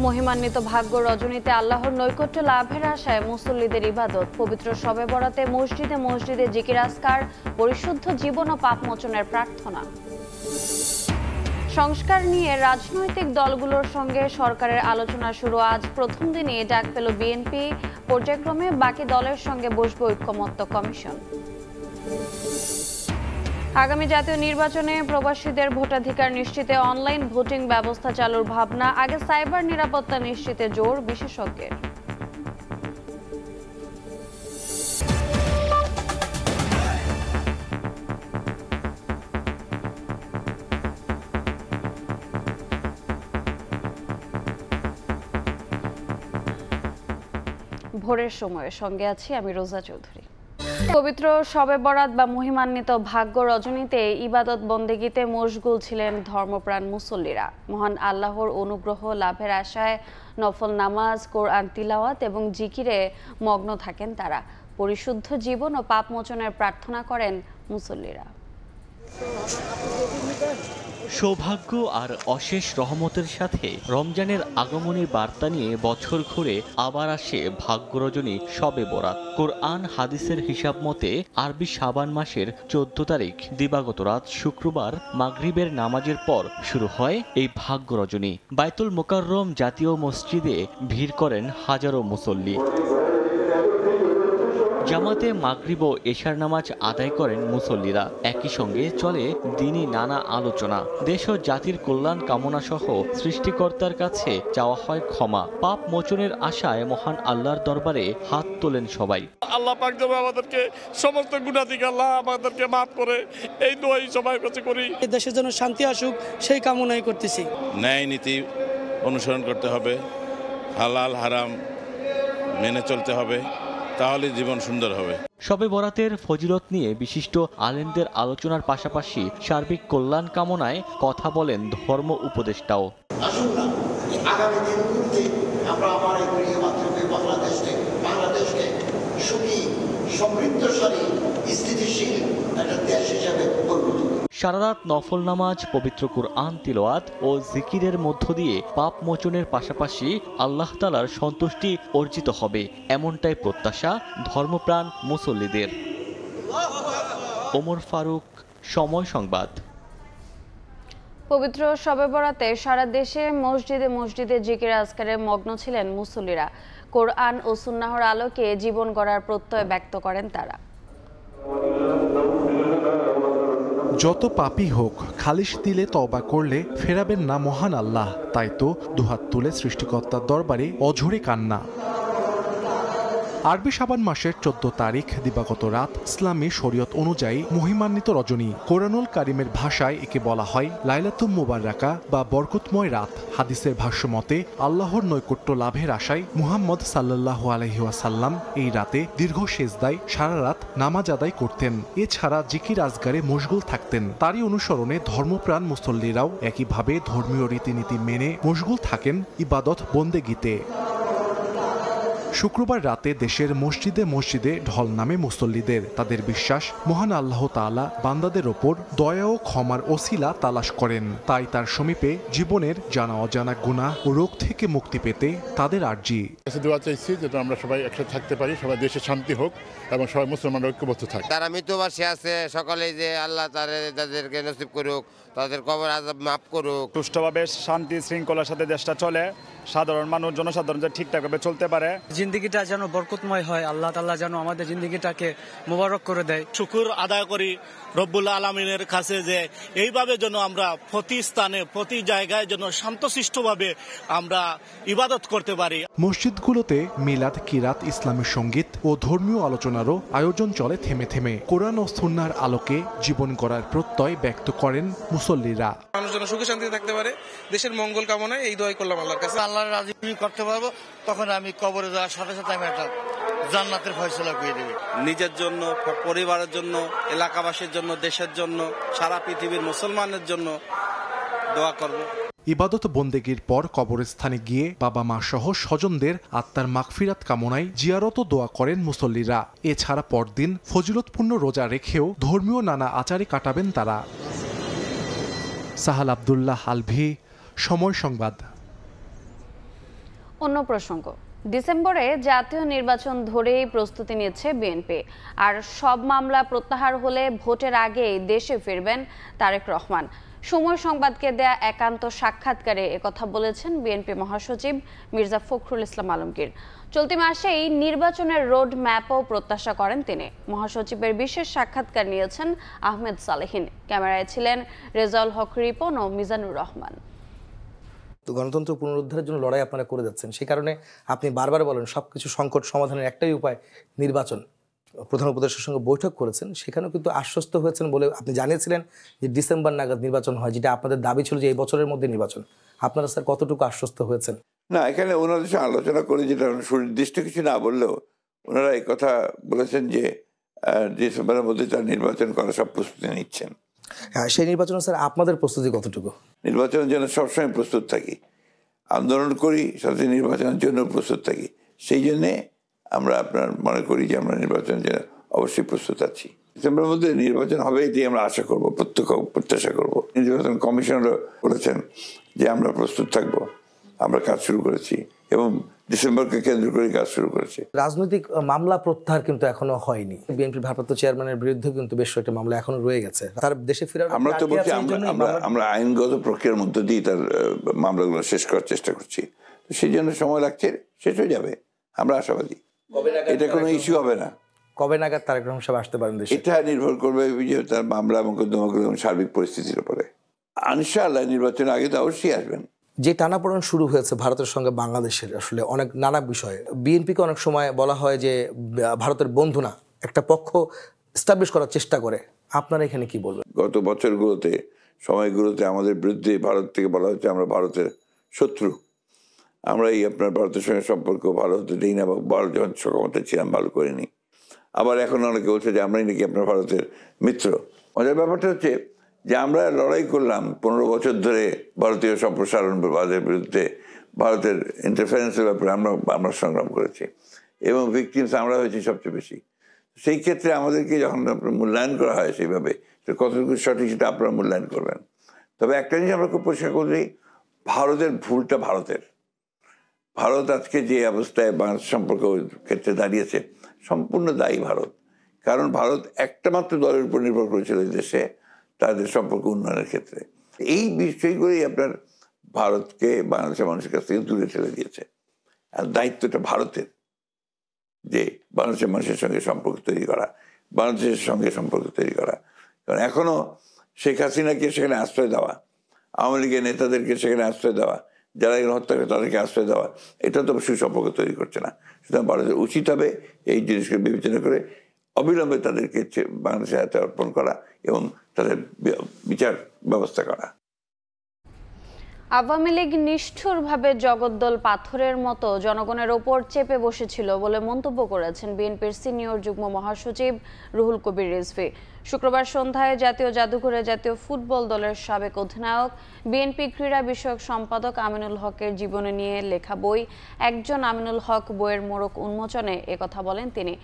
মহিমান্বিত ভাগ্য রজনীতে আল্লাহর নৈকট্য লাভের আশায় মুসল্লিদের ইবাদত। পবিত্র শবে বরাতে মসজিদে মসজিদে জিকির আজকার, পরিশুদ্ধ জীবন ও পাপ মোচনের প্রার্থনা। সংস্কার নিয়ে রাজনৈতিক দলগুলোর সঙ্গে সরকারের আলোচনা শুরু। আজ প্রথম দিনে ডাক পেল বিএনপি, পর্যায়ক্রমে বাকি দলের সঙ্গে বসবে ঐক্যমত্য কমিশন। আগামী জাতীয় নির্বাচনে প্রবাসীদের ভোটাধিকার নিশ্চিতে অনলাইন ভোটিং ব্যবস্থা চালুর ভাবনা। আগে সাইবার নিরাপত্তা নিশ্চিতে জোর বিশেষজ্ঞের। ভোরের সময়ের সঙ্গে আছি আমি রোজা চৌধুরী। পবিত্র শবে বরাত বা মহিমান্বিত ভাগ্য রজনীতে ইবাদত বন্দেগীতে মশগুল ছিলেন ধর্মপ্রাণ মুসল্লিরা। মহান আল্লাহর অনুগ্রহ লাভের আশায় নফল নামাজ, কোরআন তিলাওয়াত এবং জিকিরে মগ্ন থাকেন তারা। পরিশুদ্ধ জীবন ও পাপ মোচনের প্রার্থনা করেন মুসল্লিরা। সৌভাগ্য আর অশেষ রহমতের সাথে রমজানের আগমনের বার্তা নিয়ে বছর ঘুরে আবার আসে ভাগ্য রজনী শবে বরাত। কোরআন হাদিসের হিসাব মতে আরবি শাবান মাসের 14 তারিখ দিবাগত রাত শুক্রবার মাগরিবের নামাজের পর শুরু হয় এই ভাগ্য রজনী। বাইতুল মোকাররম জাতীয় মসজিদে ভিড় করেন হাজারো মুসল্লি। জামাতে মাগরিব ও এশার নামাজ আদায় করেন মুসল্লিরা। একই সঙ্গে চলে দিনই নানা আলোচনা। দেশ ও জাতির কল্যাণ কামনা সহ সৃষ্টিকর্তার কাছে চাওয়া হয় ক্ষমা। পাপ মোচনের আশায় মহান আল্লাহর দরবারে হাত তোলেন সবাই। আল্লাহ পাক যেন আমাদেরকে সমস্ত গুনাহ থেকে আল্লাহ আমাদেরকে মাফ করে, এই দোয়াই সবাই কাছে করি। দেশের জন্য শান্তি আসুক সেই কামনাই করতেছি। ন্যায় নীতি অনুসরণ করতে হবে, হালাল হারাম মেনে চলতে হবে, তাহলে জীবন সুন্দর হবে। শবে বরাতের ফজিলত নিয়ে বিশিষ্ট আলেমদের আলোচনার পাশাপাশি সার্বিক কল্যাণ কামনায় কথা বলেন ধর্ম উপদেষ্টাও। আসুন না আগামী দিনগুলোতে আমরা আমার এই প্রিয় মাতৃভূমি বাংলাদেশকে সুখী, সমৃদ্ধশালী, স্থিতিশীল একটা দেশ হিসাবে পরিণত করি। সারারাত নফল নামাজ, পবিত্র কুরআন তিলাওয়াত ও জিকিরের মধ্য দিয়ে পাপ মোচনের পাশাপাশি আল্লাহ তাআলার সন্তুষ্টি অর্জিত হবে, এমনটাই প্রত্যাশা ধর্মপ্রাণ মুসল্লিদের। ওমর ফারুক, সময় সংবাদ। পবিত্র শবে বরাতে সারা দেশে মসজিদে মসজিদে জিকির আজকারে মগ্ন ছিলেন মুসল্লিরা। কোরআন ও সুন্নাহর আলোকে জীবন গড়ার প্রত্যয় ব্যক্ত করেন তারা। যত পাপী হোক, খালিশ দিলে তওবা করলে ফেরাবেন না মহান আল্লাহ। তাই তো দুহাত তুলে সৃষ্টিকর্তার দরবারে অঝরে কান্না। আরবি শাবান মাসের 14 তারিখ দিবাগত রাত ইসলামী শরীয়ত অনুযায়ী মহিমান্বিত রজনী। কোরআনুল কারিমের ভাষায় একে বলা হয় লাইলাতুল মুবাররাকা বা বরকতময় রাত। হাদিসের ভাষ্য মতে আল্লাহর নৈকট্য লাভের আশায় মুহাম্মদ সাল্লাল্লাহু আলাইহি ওয়াসাল্লাম এই রাতে দীর্ঘ সেজদায় সারা রাত নামাজ আদায় করতেন। এছাড়া জিকির আজগারে মশগুল থাকতেন। তারই অনুসরণে ধর্মপ্রাণ মুসল্লিরাও একইভাবে ধর্মীয় রীতিনীতি মেনে মশগুল থাকেন ইবাদত বন্দেগীতে। শুক্রবার রাতে দেশের মসজিদে মসজিদে ঢল নামে মুসল্লিদের। তাদের বিশ্বাস মহান আল্লাহ তাআলা বান্দাদের ওপর দয়া ও ক্ষমার ওসিলা তালাশ করেন। তাই তার সমীপে জীবনের জানা অজানা গুনাহ ও রোগ থেকে মুক্তি পেতে তাদের আরজি। দোয়া চাইছি যাতে আমরা সবাই একসাথে থাকতে পারি, সবাই দেশে শান্তি হোক এবং সবাই মুসলমানরা ঐক্যবদ্ধ থাকে। যারা মৃত্যুবাসী আছে সকলে যে আল্লাহ তাদেরকে নসিব করুক, তাদের কবর আযাব মাফ করুক। সুষ্ঠুভাবে শান্তি শৃঙ্খলার সাথে দেশটা চলে, সাধারণ মানুষ জনসাধারণ যে ঠিকঠাকভাবে চলতে পারে, জিন্দেগিটা যেন বরকতময় হয়, আল্লাহ তাআলা যেন আমাদের জিন্দেগিটাকে মোবারক করে দেয়। শুকর আদায় করি রব্বুল আলামিনের কাছে যে এইভাবে যেন আমরা প্রতি স্থানে প্রতি জায়গায় যেন শান্তশিষ্টভাবে আমরা ইবাদত করতে পারি। মসজিদগুলোতে মিলাদ, কিরাত, ইসলামী সঙ্গীত ও ধর্মীয় আলোচনারও আয়োজন চলে থেমে থেমে। কোরআন ও সুন্নাহর আলোকে জীবন গড়ার প্রত্যয় ব্যক্ত করেন মুসল্লিরা। মানুষ যেন সুখে শান্তিতে থাকতে পারে, দেশের মঙ্গল কামনায় এই দোয়াই করলাম আল্লাহর কাছে। আল্লাহর রাজি করতে পারবো, তখন আমি কবরে যাওয়ার সাথে সাথে আমি একটা জান্নাতের ফয়সালা করে দেব। নিজের জন্য, পরিবারের জন্য, এলাকাবাসীর জন্য, দেশের জন্য, সারা পৃথিবীর মুসলমানের জন্য দোয়া করব। ইবাদত বন্দেগীর পর কবরস্থানে গিয়ে বাবা মা সহ স্বজনদের আত্মার মাগফিরাত কামনায় জিয়ারত ও দোয়া করেন মুসল্লিরা। এছাড়া পরদিন ফজিলতপূর্ণ রোজা রেখেও ধর্মীয় নানা আচারে কাটাবেন তারা। সাহাল আব্দুল্লাহ আলভি, সময় সংবাদ। অন্য প্রসঙ্গ, ডিসেম্বরে জাতীয় নির্বাচন ধরেই প্রস্তুতি নিচ্ছে বিএনপি। আর সব মামলা প্রত্যাহার হলে ভোটের আগেই দেশে ফিরবেন তারেক রহমান। সময় সংবাদকে দেয়া একান্ত সাক্ষাৎকারে একথা বলেছেন বিএনপি মহাসচিব মির্জা ফখরুল ইসলাম আলমগীর। চলতি মাসেই নির্বাচনের রোড ম্যাপও প্রত্যাশা করেন তিনি। মহাসচিবের বিশেষ সাক্ষাৎকার নিয়েছেন আহমেদ সালেহিন। ক্যামেরায় ছিলেন রেজাউল হক রিপন ও মিজানুর রহমান। তো গণতন্ত্র পুনরুদ্ধারের জন্য লড়াই আপনারা করে যাচ্ছেন, সেই কারণে আপনি বারবার বলেন সবকিছু সংকট সমাধানের একটাই উপায় নির্বাচন। প্রধান উপদেষ্টার সঙ্গে বৈঠক করেছেন, সেখানেও কিন্তু আশ্বস্ত হয়েছেন বলে আপনি জানিয়েছিলেন যে ডিসেম্বর নাগাদ নির্বাচন হয়, যেটা আপনাদের দাবি ছিল যে এই বছরের মধ্যে নির্বাচন। আপনারা স্যার কতটুকু আশ্বস্ত হয়েছেন? না, এখানে ওনাদের সাথে আলোচনা করে যেটা সুনির্দিষ্ট কিছু না বললেও ওনারা এই কথা বলেছেন যে ডিসেম্বরের মধ্যে তার নির্বাচন করার সব প্রস্তুতি নিচ্ছেন। হ্যাঁ, সেই নির্বাচনে স্যার আপনাদের প্রস্তুতি কতটুকু? নির্বাচনের জন্য সবসময় প্রস্তুত থাকি, আন্দোলন করি, সাথে নির্বাচনের জন্য প্রস্তুত থাকি। সেই জন্যে আমরা আপনার মনে করি যে আমরা নির্বাচনের জন্য অবশ্যই প্রস্তুত আছি। ডিসেম্বরের মধ্যে নির্বাচন হবে এটি আমরা আশা করব, প্রত্যাশা করব। নির্বাচন কমিশনার বলেছেন যে আমরা প্রস্তুত থাকব, আমরা কাজ শুরু করেছি এবং ডিসেম্বরকে কেন্দ্র করে কাজ শুরু করেছে। রাজনৈতিক মামলা প্রত্যাহার কিন্তু এখনো হয়নি। বিএনপির ভারপ্রাপ্ত চেয়ারম্যানের বিরুদ্ধে কিন্তু বেশ কয়েকটা মামলা এখনো রয়ে গেছে। তার দেশে ফেরার আমরা তো বলছি আমরা আইনগত প্রক্রিয়ার মধ্য দিয়ে তার মামলাগুলো শেষ করার চেষ্টা করছি। সেই জন্য সময় লাগছে, শেষ হয়ে যাবে, আমরা আশাবাদী। এটা কোনো ইস্যু হবে না। কবে নাগাদ তারেক রহমান সাহেব আসতে পারেন দেশে? এটা নির্ভর করবে তার মামলা মোকদ্দমাগুলো এবং সার্বিক পরিস্থিতির উপরে। ইনশাআল্লাহ নির্বাচনের আগে তো অবশ্যই আসবেন। যে টানাপোড়েন শুরু হয়েছে ভারতের সঙ্গে বাংলাদেশের, আসলে অনেক নানা বিষয়ে বিএনপিকে অনেক সময় বলা হয় যে ভারতের বন্ধু না, একটা পক্ষ এস্টাবলিশ করার চেষ্টা করে। আপনারা এখানে কি বলবেন? গত বছরগুলোতে, সময়গুলোতে আমাদের বিরুদ্ধে ভারত থেকে বলা হচ্ছে আমরা ভারতের শত্রু, আমরা এই আপনার ভারতের সঙ্গে সম্পর্ক ভালো হতে দিই না, বা ভারত যখন ক্ষমতায় ছিলাম ভালো করিনি। আবার এখন অনেকে বলছে যে আমরাই নাকি আপনার ভারতের মিত্র। মজার ব্যাপারটা হচ্ছে যে আমরা লড়াই করলাম 15 বছর ধরে ভারতীয় সম্প্রসারণবাদের বিরুদ্ধে, ভারতের ইন্টারফারেন্সের ব্যাপারে আমরা সংগ্রাম করেছি এবং ভিকটিমস আমরা হয়েছি সবচেয়ে বেশি। সেই ক্ষেত্রে আমাদেরকে যখন আপনার মূল্যায়ন করা হয় সেইভাবে, কতটুকু সঠিক সেটা আপনারা মূল্যায়ন করবেন। তবে একটা জিনিস আমরা খুব পরিষ্কার করি, ভারতের ভুলটা ভারতের। ভারত আজকে যে অবস্থায় বাংলাদেশ সম্পর্ক ক্ষেত্রে দাঁড়িয়েছে সম্পূর্ণ দায়ী ভারত। কারণ ভারত একটা মাত্র দলের উপর নির্ভর করেছিল এই দেশে তাদের সম্পর্ক উন্নয়নের ক্ষেত্রে। এই বিষয়গুলোই আপনার ভারতকে বাংলাদেশের মানুষের কাছ থেকে দূরে ঠেলে দিয়েছে। আর দায়িত্বটা ভারতের যে বাংলাদেশের মানুষের সঙ্গে সম্পর্ক তৈরি করা, বাংলাদেশের সঙ্গে সম্পর্ক তৈরি করা। কারণ এখনও শেখ হাসিনাকে সেখানে আশ্রয় দেওয়া, আওয়ামী লীগের নেতাদেরকে সেখানে আশ্রয় দেওয়া, যারা এখানে হত্যা করে তাদেরকে আশ্রয় দেওয়া, এটা তো সুসম্পর্ক তৈরি করছে না। সুতরাং ভারতের উচিত হবে এই জিনিসকে বিবেচনা করে অবিলম্বে তাদেরকে বাংলাদেশের হাতে অর্পণ করা এবং তাদের বিচার ব্যবস্থা করা। আওয়ামী লীগ নিষ্ঠুরভাবে জগদ্দল পাথরের মতো জনগণের ওপর চেপে বসেছিল বলে মন্তব্য করেছেন বিএনপির সিনিয়র যুগ্ম মহাসচিব রুহুল কবির রিজভী। শুক্রবার সন্ধ্যায় জাতীয় জাদুঘরে জাতীয় ফুটবল দলের সাবেক অধিনায়ক, বিএনপি ক্রীড়া বিষয়ক সম্পাদক আমিনুল হকের জীবনী নিয়ে লেখা বই একজন আমিনুল হক বইয়ের মোড়ক উন্মোচনে একথা বলেন তিনি।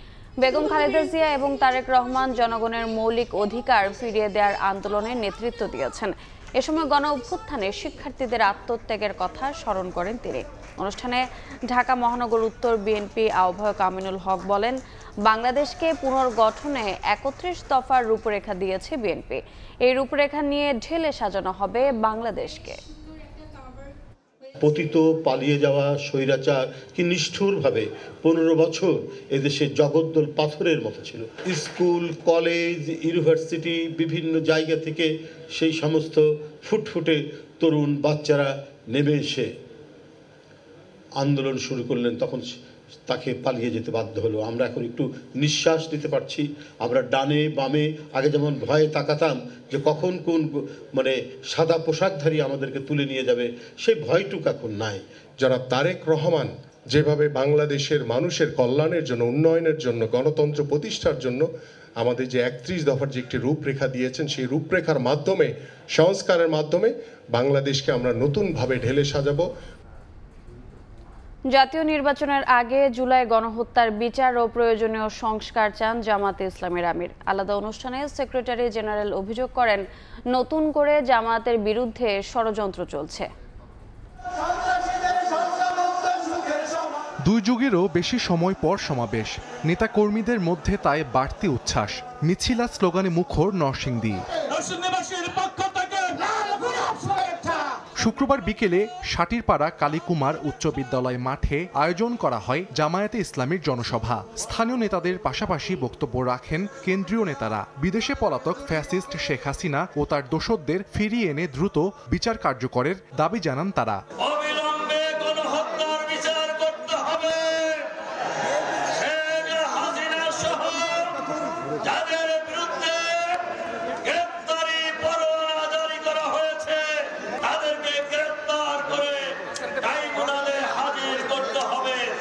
বেগম খালেদা জিয়া এবং তারেক রহমান জনগণের মৌলিক অধিকার ফিরিয়ে দেওয়ার আন্দোলনে নেতৃত্ব দিয়েছেন। এ সময় গণ অভ্যুত্থানে শিক্ষার্থীদের আত্মত্যাগের কথা স্মরণ করেন তিনি। অনুষ্ঠানে ঢাকা মহানগর উত্তর বিএনপি আহ্বায়ক আমিনুল হক বলেন, বাংলাদেশকে পুনর্গঠনে 31 দফার রূপরেখা দিয়েছে বিএনপি। এই রূপরেখা নিয়ে ঢেলে সাজানো হবে বাংলাদেশকে। পতিত পালিয়ে যাওয়া স্বৈরাচার কি নিষ্ঠুরভাবে 15 বছর এদেশে জগদ্দল পাথরের মতো ছিল। স্কুল, কলেজ, ইউনিভার্সিটি বিভিন্ন জায়গা থেকে সেই সমস্ত ফুটফুটে তরুণ বাচ্চারা নেমে এসে আন্দোলন শুরু করলেন, তখন তাকে পালিয়ে যেতে বাধ্য হলো। আমরা এখন একটু নিঃশ্বাস নিতে পারছি। আমরা ডানে বামে আগে যেমন ভয়ে তাকাতাম যে কখন কোন সাদা পোশাকধারী আমাদেরকে তুলে নিয়ে যাবে, সেই ভয়টুকু এখন নাই। যারা তারেক রহমান যেভাবে বাংলাদেশের মানুষের কল্যাণের জন্য, উন্নয়নের জন্য, গণতন্ত্র প্রতিষ্ঠার জন্য আমাদের যে 31 দফার যে একটি রূপরেখা দিয়েছেন, সেই রূপরেখার মাধ্যমে, সংস্কারের মাধ্যমে বাংলাদেশকে আমরা নতুনভাবে ঢেলে সাজাবো। জাতীয় নির্বাচনের আগে জুলাই গণহত্যার বিচার ও প্রয়োজনীয় সংস্কার চান জামায়াতে ইসলামীর আমির। আলাদা অনুষ্ঠানে সেক্রেটারি জেনারেল অভিযোগ করেন, নতুন করে জামায়াতের বিরুদ্ধে ষড়যন্ত্র চলছে। 2 যুগেরও বেশি সময় পর সমাবেশ, নেতাকর্মীদের মধ্যে তাই বাড়তি উচ্ছ্বাস। মিছিল আর স্লোগানে মুখর নরসিংদী। শুক্রবার বিকেলে সাটিরপাড়া কালীকুমার উচ্চ বিদ্যালয় মাঠে আয়োজন করা হয় জামায়াতে ইসলামীর জনসভা। স্থানীয় নেতাদের পাশাপাশি বক্তব্য রাখেন কেন্দ্রীয় নেতারা। বিদেশে পলাতক ফ্যাসিস্ট শেখ হাসিনা ও তার দোসরদের ফিরিয়ে এনে দ্রুত বিচার কার্যকরের দাবি জানান তারা।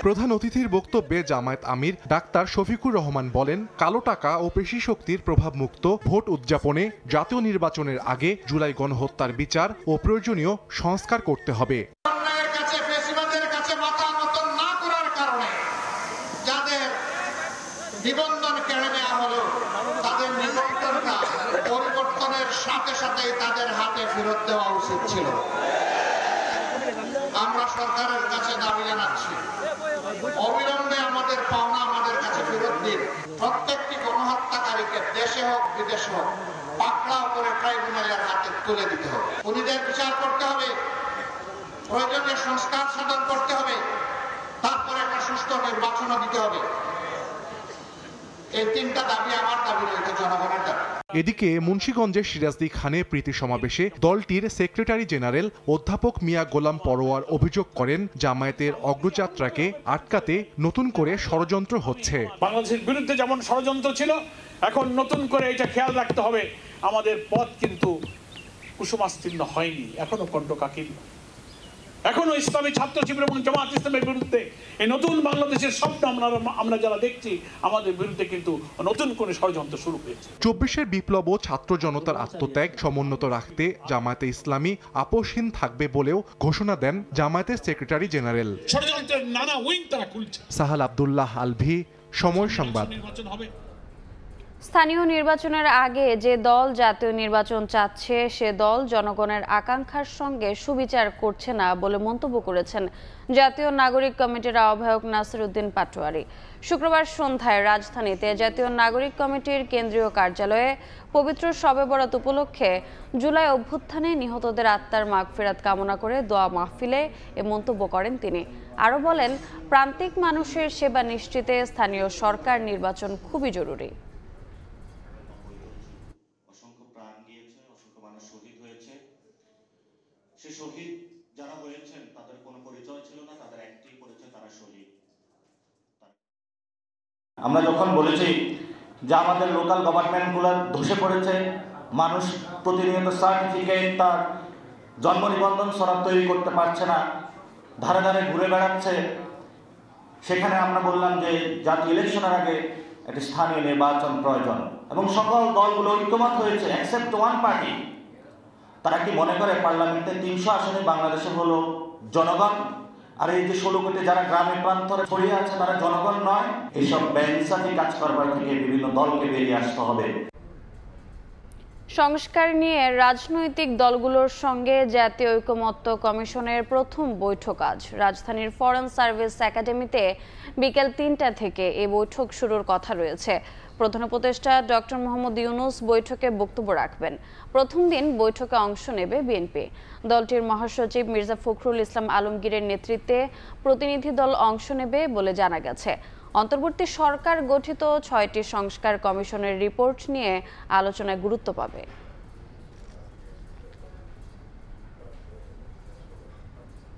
প্রধান অতিথির বক্তব্যে জামায়াত আমির ডাক্তার শফিকুর রহমান বলেন, কালো টাকা ও পেশি শক্তির প্রভাবমুক্ত ভোট উদযাপনে জাতীয় নির্বাচনের আগে জুলাই গণহত্যার বিচার ও প্রয়োজনীয় সংস্কার করতে হবে। নিবন্ধন কেড়ে নেওয়া হলো, তাদের নিবন্ধনটা পরিবর্তনের সাথে সাথে তাদের হাতে ফেরত দেওয়া উচিত ছিল। আমরা সরকারের কাছে দাবি জানাচ্ছি, অবিলম্বে আমাদের পাওনা আমাদের কাছে ফেরত দিন। প্রত্যেকটি গণহত্যাকারীকে দেশে হোক বিদেশে হোক পাকড়াও করে ট্রাইব্যুনালের হাতে তুলে দিতে হবে। খুনিদের বিচার করতে হবে, প্রয়োজনীয় সংস্কার সাধন করতে হবে, তারপরে একটা সুষ্ঠু নির্বাচনও দিতে হবে। এই 3টা দাবি আমার দাবি নয়, এটা জনগণের দাবি। এদিকে মুন্সিগঞ্জের সিরাজদি খানে প্রীতি সমাবেশে দলটির সেক্রেটারি জেনারেল অধ্যাপক মিয়া গোলাম পরোয়ার অভিযোগ করেন, জামায়াতের অগ্রযাত্রাকে আটকাতে নতুন করে ষড়যন্ত্র হচ্ছে। বাংলাদেশের বিরুদ্ধে যেমন ষড়যন্ত্র ছিল, এখন নতুন করে এটা খেয়াল রাখতে হবে, আমাদের পথ কিন্তু কুসুমাস্তীর্ণ হয়নি, এখনো কণ্ঠকাকীর্ণ। এখনো ইসলামী ছাত্র শিবির এবং জামায়াত ইসলামের বিরুদ্ধে এই নতুন বাংলাদেশের স্বপ্ন আমরা যারা দেখছি, আমাদের বিরুদ্ধে কিন্তু নতুন করে ষড়যন্ত্র শুরু হয়েছে। 24-এর বিপ্লব ও ছাত্র জনতার আত্মত্যাগ সমুন্নত রাখতে জামায়াতে ইসলামী আপোষহীন থাকবে বলেও ঘোষণা দেন জামায়াতের সেক্রেটারি জেনারেল। ষড়যন্ত্রের নানা উইং তারা খুলছে। সাহাল আব্দুল্লাহ আলভি, সময় সংবাদ। স্থানীয় নির্বাচনের আগে যে দল জাতীয় নির্বাচন চাচ্ছে, সে দল জনগণের আকাঙ্ক্ষার সঙ্গে সুবিচার করছে না বলে মন্তব্য করেছেন জাতীয় নাগরিক কমিটির আহ্বায়ক নাসির উদ্দিন পাটোয়ারি। শুক্রবার সন্ধ্যায় রাজধানীতে জাতীয় নাগরিক কমিটির কেন্দ্রীয় কার্যালয়ে পবিত্র শবে বরাত উপলক্ষে জুলাই অভ্যুত্থানে নিহতদের আত্মার মাগফিরাত কামনা করে দোয়া মাহফিলে এ মন্তব্য করেন তিনি। আরও বলেন, প্রান্তিক মানুষের সেবা নিশ্চিতে স্থানীয় সরকার নির্বাচন খুবই জরুরি। শহীদ যারা হয়েছেন তাদের কোনো পরিচয় ছিল না, তাদের একটাই পরিচয়, তারা শহীদ। আমরা যখন বলেছি যে আমাদের লোকাল গভর্নমেন্টগুলো ধসে পড়েছে, মানুষ প্রতিনিয়ত সার্টিফিকেট, তার জন্ম নিবন্ধন সনদ তৈরি করতে পারছে না, ধারে ধারে ঘুরে বেড়াচ্ছে, সেখানে আমরা বললাম যে জাতীয় ইলেকশনের আগে একটি স্থানীয় নির্বাচন প্রয়োজন এবং সকল দলগুলো ঐক্যমত হয়েছে এক্সেপ্ট ওয়ান পার্টি। তারা কি মনে করে পার্লামেন্টে 300 আসনে বাংলাদেশে হলো জনগণ, আর এই যে 16 কোটি যারা গ্রামে প্রান্তরে ছড়িয়ে আছে তারা জনগণ নয়? এইসব বেইনসাফি কাজ করবার থেকে বিভিন্ন দলকে বেরিয়ে আসতে হবে। সংস্কার নিয়ে রাজনৈতিক দলগুলোর সঙ্গে জাতীয় ঐকমত্য কমিশনের প্রথম বৈঠক আজ রাজধানীর ফরেন সার্ভিস একাডেমিতে বিকেল 3টা থেকে এই বৈঠক শুরুর কথা রয়েছে। প্রধান উপদেষ্টা ডক্টর মোহাম্মদ ইউনূস বৈঠকে বক্তব্য রাখবেন। প্রথম দিন বৈঠকে অংশ নেবে বিএনপি। দলটির মহাসচিব মির্জা ফখরুল ইসলাম আলমগীরের নেতৃত্বে প্রতিনিধি দল অংশ নেবে বলে জানা গেছে। অন্তর্বর্তী সরকার গঠিত 6টি সংস্কার কমিশনের রিপোর্ট নিয়ে আলোচনায় গুরুত্ব পাবে।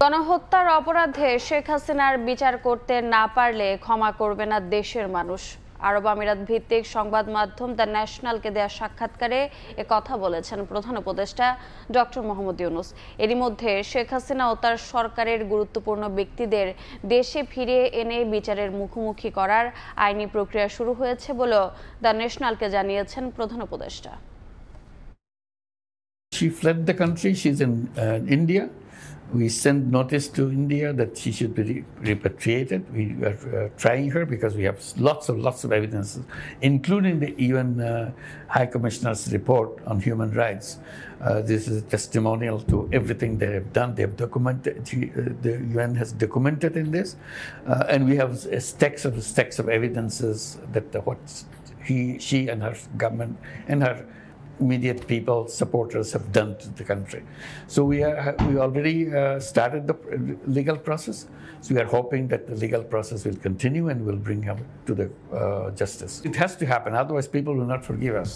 গণহত্যার অপরাধে শেখ হাসিনার বিচার করতে না পারলে ক্ষমা করবে না দেশের মানুষ। আরব আমিরাত ভিত্তিক সংবাদ মাধ্যম দ্য ন্যাশনালকে দেওয়া সাক্ষাৎকারে কথা বলেছেন প্রধান উপদেষ্টা ডক্টর মোহাম্মদ ইউনূস। এরই মধ্যে শেখ হাসিনা ও তার সরকারের গুরুত্বপূর্ণ ব্যক্তিদের দেশে ফিরিয়ে এনে বিচারের মুখোমুখি করার আইনি প্রক্রিয়া শুরু হয়েছে বলেও দ্য ন্যাশনালকে জানিয়েছেন প্রধান উপদেষ্টা। She fled the country. She's in India. We sent notice to India that she should be repatriated. We are trying her because we have lots of evidences, including the UN High Commissioner's report on human rights. This is a testimonial to everything they have done. They have documented. The UN has documented in this, and we have stacks of evidences that what she and her government and her immediate people, supporters have done to the country. So we already started the legal process. So we are hoping that the legal process will continue and will bring her to the justice. It has to happen, otherwise people will not forgive us.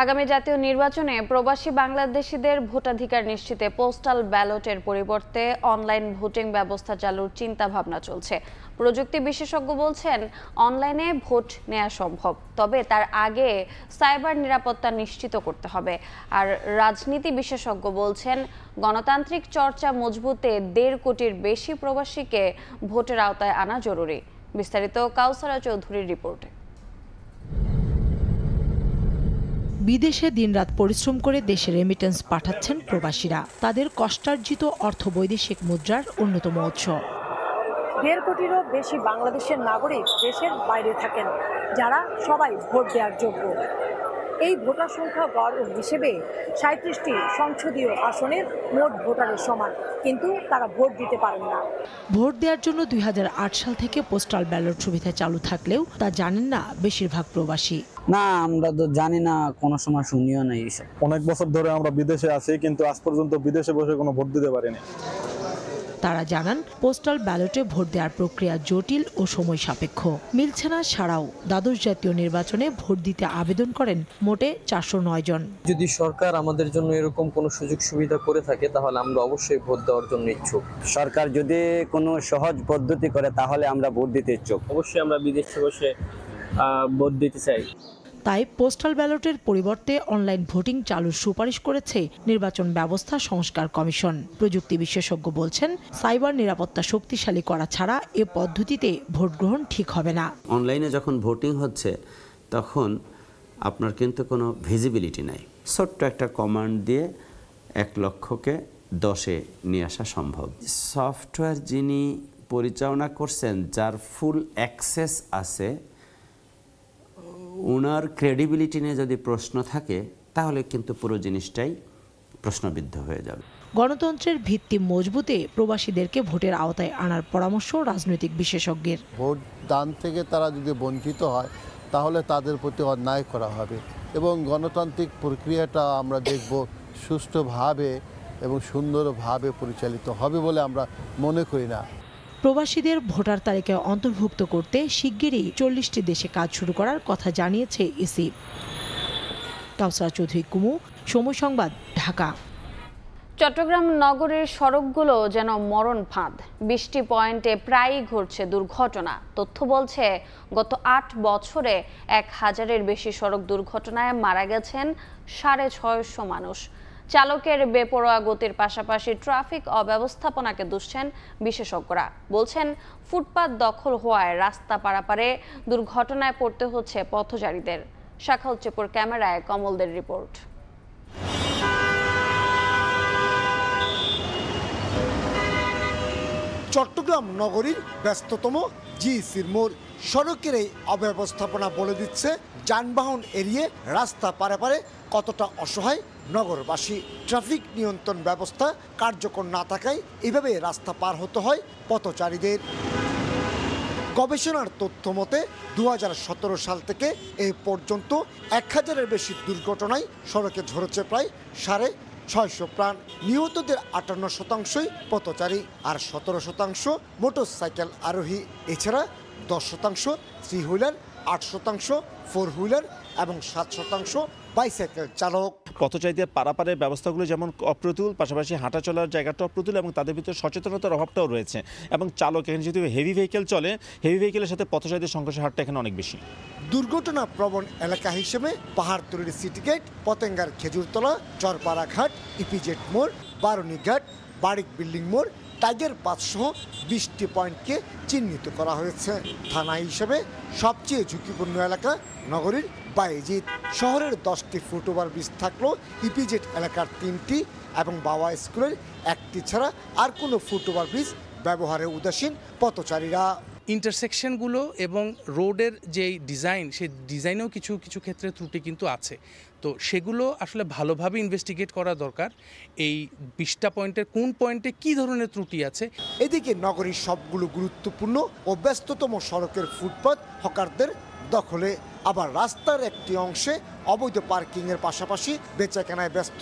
আগামী জাতীয় নির্বাচনে প্রবাসী বাংলাদেশিদের ভোটাধিকার নিশ্চিতে postal ব্যালটের পরিবর্তে online voting ব্যবস্থা চালুর চিন্তা ভাবনা চলছে। প্রযুক্তি বিশেষজ্ঞ বলছেন অনলাইনে ভোট নেওয়া সম্ভব, তবে তার আগে সাইবার নিরাপত্তা নিশ্চিত করতে হবে। আর রাজনীতি বিশেষজ্ঞ বলছেন গণতান্ত্রিক চর্চা মজবুতে 1.5 কোটির বেশি প্রবাসীকে ভোটের আওতায় আনা জরুরি। বিস্তারিত কাউসারা চৌধুরীর রিপোর্টে। বিদেশে দিনরাত পরিশ্রম করে দেশে রেমিটেন্স পাঠাচ্ছেন প্রবাসীরা। তাদের কষ্টার্জিত অর্থ বৈদেশিক মুদ্রার অন্যতম উৎস। 1.5 কোটিরও বেশি বাংলাদেশের নাগরিক দেশের বাইরে থাকেন, যারা সবাই ভোট দেওয়ার যোগ্য। এই ভোটার সংখ্যা গড় হিসেবে 37টি সংসদীয় আসনের মোট ভোটারের সমান, কিন্তু তারা ভোট দিতে পারেন না। ভোট দেওয়ার জন্য 2008 সাল থেকে পোস্টাল ব্যালট সুবিধা চালু থাকলেও তা জানেন না বেশিরভাগ প্রবাসী। না, আমরা তো জানি না, কোনো সময় শুনিও না এইসব। অনেক বছর ধরে আমরা বিদেশে আছি, কিন্তু আজ পর্যন্ত বিদেশে বসে কোনো ভোট দিতে পারিনি। তারা জানান পোস্টাল ব্যালটে ভোট দেওয়ার প্রক্রিয়া জটিল ও সময় সাপেক্ষ। মিলছে না ছাড়াও দ্বাদশ জাতীয় নির্বাচনে ভোট দিতে আবেদন করেন মোটে 409 জন। যদি সরকার আমাদের জন্য এরকম কোনো সুযোগ সুবিধা করে থাকে তাহলে আমরা অবশ্যই ভোট দেওয়ার জন্য ইচ্ছুক। সরকার যদি কোনো সহজ পদ্ধতি করে তাহলে আমরা ভোট দিতে ইচ্ছুক। অবশ্যই আমরা বিদেশে বসে ভোট দিতে চাই। তাই পোস্টাল ব্যালটের পরিবর্তে অনলাইন ভোটিং চালুর সুপারিশ করেছে নির্বাচন ব্যবস্থা সংস্কার কমিশন। প্রযুক্তি বিশেষজ্ঞ বলছেন সাইবার নিরাপত্তা শক্তিশালী করা ছাড়া এ পদ্ধতিতে ভোট গ্রহণ ঠিক হবে না। অনলাইনে যখন ভোটিং হচ্ছে তখন আপনার কিন্তু কোনো ভিজিবিলিটি নাই। ছোট্ট একটা কমান্ড দিয়ে 1 লক্ষকে 10-এ নিয়ে আসা সম্ভব। সফটওয়্যার যিনি পরিচালনা করছেন, যার ফুল অ্যাক্সেস আছে, ওনার ক্রেডিবিলিটি নিয়ে যদি প্রশ্ন থাকে তাহলে কিন্তু পুরো জিনিসটাই প্রশ্নবিদ্ধ হয়ে যাবে। গণতন্ত্রের ভিত্তি মজবুতে প্রবাসীদেরকে ভোটের আওতায় আনার পরামর্শ রাজনৈতিক বিশেষজ্ঞের। ভোট দান থেকে তারা যদি বঞ্চিত হয় তাহলে তাদের প্রতি অন্যায় করা হবে এবং গণতান্ত্রিক প্রক্রিয়াটা আমরা দেখব সুষ্ঠুভাবে এবং সুন্দরভাবে পরিচালিত হবে বলে আমরা মনে করি না। প্রবাসীদের ভোটার তালিকায় অন্তর্ভুক্ত করতে শিগগিরই 40টি দেশে কাজ শুরু করার কথা জানিয়েছে ইসি। কাউসারা চৌধুরী কুমু, সময় সংবাদ, ঢাকা। চট্টগ্রাম নগরের সড়কগুলো যেন মরণ ফাঁদ। 20টি পয়েন্টে প্রায়ই ঘটছে দুর্ঘটনা। তথ্য বলছে গত 8 বছরে 1000-এর বেশি সড়ক দুর্ঘটনায় মারা গেছেন 650 মানুষ। চালকের বেপরোয়া গতির পাশাপাশি ট্রাফিক অব্যবস্থাপনাকে দুষছেন বিশেষজ্ঞরা। বলছেন ফুটপাত দখল হওয়ায় রাস্তা পারাপারে দুর্ঘটনায় পড়তে হচ্ছে পথচারীদের। শাখাউত চেপুর ক্যামেরায় কমলদের রিপোর্ট। চট্টগ্রাম নগরীর ব্যস্ততম জিইসির মোড়। সড়কের এই অব্যবস্থাপনা বলে দিচ্ছে যানবাহন এড়িয়ে রাস্তা পারাপারে কতটা অসহায় নগরবাসী। ট্রাফিক নিয়ন্ত্রণ ব্যবস্থা কার্যকর না থাকায় এভাবে রাস্তা পার হতে হয় পথচারীদের। গবেষণার তথ্য মতে 2017 সাল থেকে এ পর্যন্ত 1000-এর বেশি দুর্ঘটনায় সড়কে ঝরেছে প্রায় 650 প্রাণ। নিহতদের 58%ই পথচারী, আর 17% মোটরসাইকেল আরোহী। এছাড়া 10% থ্রি হুইলার, 8% ফোর হুইলার এবং 7% বাইসাইকেল চালক। পথচারীদের পারাপারের ব্যবস্থাগুলো যেমন অপ্রতুল, পাশাপাশি হাঁটা চলার জায়গাটা অপ্রতুল এবং তাদের ভিতরে সচেতনতার অভাবটাও রয়েছে। এবং চালক এখানে যেহেতু হেভি ভেহিকেল চলে, হেভি ভেহিকেলের সাথে পথচারীদের সংঘর্ষের হারটা এখানে অনেক বেশি। দুর্ঘটনা প্রবণ এলাকা হিসেবে পাহাড়তলির সিটি গেট, পতেঙ্গার খেজুরতলা, চরপাড়া ঘাট, ইপিজেড মোড়, বারুনি ঘাট, বারিক বিল্ডিং মোড়, টাইগার পাস সহ 20টি পয়েন্টকে চিহ্নিত করা হয়েছে। থানা হিসেবে সবচেয়ে ঝুঁকিপূর্ণ এলাকা নগরীর বায়েজিদ। শহরের 10টি ফুটওভার ব্রিজ থাকলেও ইপিজেড এলাকার 3টি এবং বাবা স্কুলের 1টি ছাড়া আর কোনো ফুটওভার ব্রিজ ব্যবহারে উদাসীন পথচারীরা। ইন্টারসেকশনগুলো এবং রোডের যে ডিজাইন, সেই ডিজাইনেও কিছু কিছু ক্ষেত্রে ত্রুটি কিন্তু আছে। তো সেগুলো আসলে ভালোভাবে ইনভেস্টিগেট করা দরকার, এই 20টা পয়েন্টের কোন পয়েন্টে কী ধরনের ত্রুটি আছে। এদিকে নগরীর সবগুলো গুরুত্বপূর্ণ ও ব্যস্ততম সড়কের ফুটপাত হকারদের দখলে, আবার রাস্তার একটি অংশে অবৈধ পার্কিংয়ের পাশাপাশি বেচাকেনায় ব্যস্ত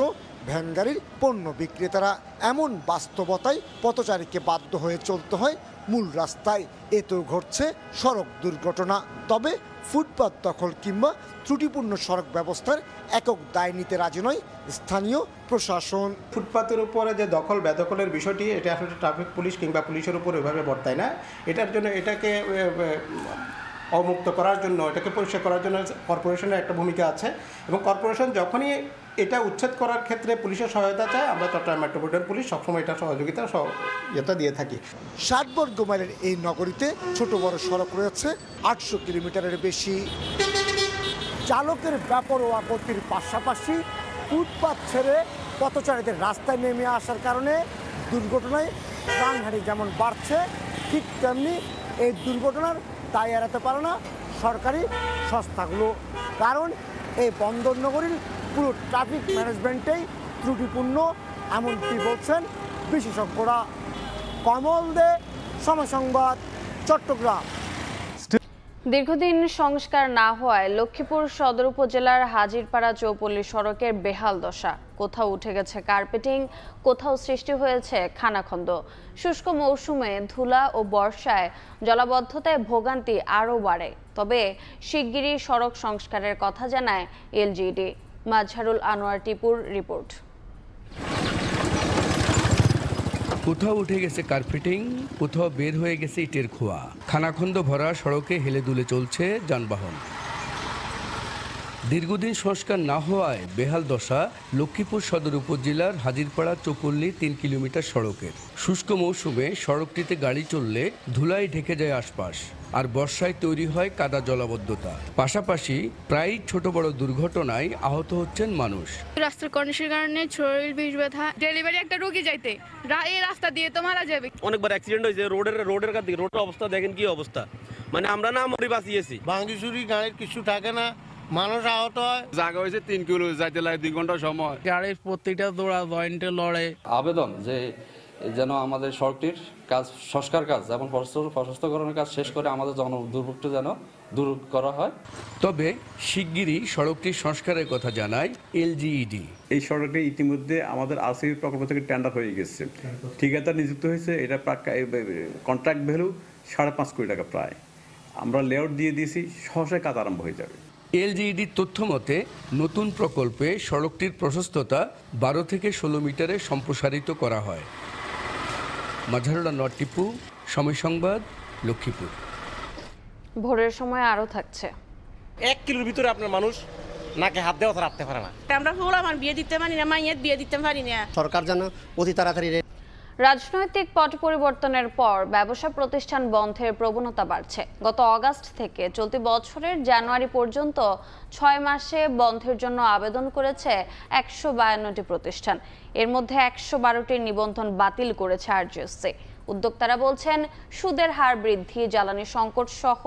ভ্যান গাড়ির পণ্য বিক্রেতারা। এমন বাস্তবতায় পথচারীকে বাধ্য হয়ে চলতে হয় মূল রাস্তায়। এতেও ঘটছে সড়ক দুর্ঘটনা। তবে ফুটপাত দখল কিংবা ত্রুটিপূর্ণ সড়ক ব্যবস্থার একক দায় নিতে রাজি নয় স্থানীয় প্রশাসন। ফুটপাতের উপরে যে দখল বেদখলের বিষয়টি, এটা আসলে ট্রাফিক পুলিশ কিংবা পুলিশের উপর ওইভাবে বর্তায় না। এটার জন্য এটাকে অমুক্ত করার জন্য, এটাকে পরিষ্কার করার জন্য কর্পোরেশনের একটা ভূমিকা আছে এবং কর্পোরেশন যখনই এটা উচ্ছেদ করার ক্ষেত্রে পুলিশের সহায়তা চায়, আমরা চট্টগ্রাম মেট্রোপলিটন পুলিশ সবসময় এটা সহযোগিতা দিয়ে থাকি। 60 বর্গ মাইলের এই নগরীতে ছোট বড় সড়ক রয়েছে 800 কিলোমিটারের বেশি। চালকের বেপরোয়া গতির পাশাপাশি ফুটপাত ছেড়ে পথচারীদের রাস্তায় নেমে আসার কারণে দুর্ঘটনায় প্রাণহানি যেমন বাড়ছে, ঠিক তেমনি এই দুর্ঘটনার দায় এড়াতে পারে না সরকারি সংস্থাগুলো। কারণ এই বন্দর নগরীর পুরো ট্রাফিক ম্যানেজমেন্টেই ত্রুটিপূর্ণ, এমনটি বলছেন বিশেষজ্ঞরা। কমল দে, সময় সংবাদ, চট্টগ্রাম। দীর্ঘদিন সংস্কার না হওয়ায় লক্ষ্মীপুর সদর উপজেলার হাজিরপাড়া চৌপল্লী সড়কের বেহাল দশা। কোথাও উঠে গেছে কার্পেটিং, কোথাও সৃষ্টি হয়েছে খানাখন্দ। শুষ্ক মৌসুমে ধুলা ও বর্ষায় জলাবদ্ধতায় ভোগান্তি আরও বাড়ে। তবে শিগগিরই সড়ক সংস্কারের কথা জানায় এলজিইডি। মাজহারুল আনোয়ার টিপুর রিপোর্ট। কোথাও উঠে গেছে কার্পেটিং, কোথাও বের হয়ে গেছে ইটের খোয়া। খানাখন্দ ভরা সড়কে হেলে দুলে চলছে যানবাহন। দীর্ঘদিন সংস্কার না হওয়ায় বেহাল দশা লক্ষ্মীপুর সদর উপজেলার হাজিরপাড়া চৌপল্লী 3 কিলোমিটার সড়কের। শুষ্ক মৌসুমে সড়কটিতে গাড়ি চললে ধুলায় ঢেকে যায় আশপাশ, আর বর্ষায় তৈরি হয় কাদা জলাবদ্ধতা। পাশাপাশি প্রায় ছোট বড় দুর্ঘটনায় আহত হচ্ছেন মানুষ। রাস্তার কন্ডিশনের কারণে শরীর বিষ ব্যথা, ডেলিভারি একটা রোগী যাইতে এই রাস্তা দিয়ে তো মারা যাবে। অনেকবার অ্যাক্সিডেন্ট হয়েছে রোডের কাছ থেকে। রোডের অবস্থা দেখেন কি অবস্থা, মানে আমরা না মরি বাঁচিয়েছি। ভাঙচুরি গাড়ির কিছু থাকে না, মানুষ আহত হয়। জায়গা হয়েছে 3 কিলো, যাইতে লাগে 2 ঘন্টা সময়। গাড়ির প্রত্যেকটা দৌড়া জয়েন্টে লড়ে। আবেদন যে যেন আমাদের সড়কটির কাজ, সংস্কার কাজ এবং প্রশস্তকরণের কাজ শেষ করে আমাদের দুর্ভোগটা যেন দূর করা হয়। তবে শিগগিরই সড়কটির সংস্কারের কথা জানায় এলজিইডি। এই সড়কে ইতিমধ্যে আমাদের আরসিবি প্রকল্প থেকে টেন্ডার হয়ে গেছে, ঠিকাদার নিযুক্ত হয়েছে। এটা কন্ট্রাক্ট ভ্যালু 5.5 কোটি টাকা প্রায়। আমরা লেআউট দিয়ে দিয়েছি, সহসায় কাজ আরম্ভ হয়ে যাবে। এলজিইডির তথ্য মতে নতুন প্রকল্পে সড়কটির প্রশস্ততা 12 থেকে 16 মিটারে সম্প্রসারিত করা হয়। মাজহারুল আনোয়ার টিপু, সময় সংবাদ, লক্ষ্মীপুর। ভোরের সময় আরও থাকছে। 1 কিলোর ভিতরে আপনার মানুষ নাকে হাত দেওয়া রাখতে পারে না। আমরা আমার বিয়ে দিতে পারি না, মাইয়ের বিয়ে দিতে পারি না। সরকার যেন অতি তাড়াতাড়ি। রাজনৈতিক পট পরিবর্তনের পর ব্যবসা প্রতিষ্ঠান বন্ধের প্রবণতা বাড়ছে। গত আগস্ট থেকে চলতি বছরের জানুয়ারি পর্যন্ত 6 মাসে বন্ধের জন্য আবেদন করেছে 152টি প্রতিষ্ঠান। এর মধ্যে 112টির নিবন্ধন বাতিল করেছে আরজিএসসি। উদ্যোক্তারা বলছেন, সুদের হার বৃদ্ধি, জ্বালানি সংকট সহ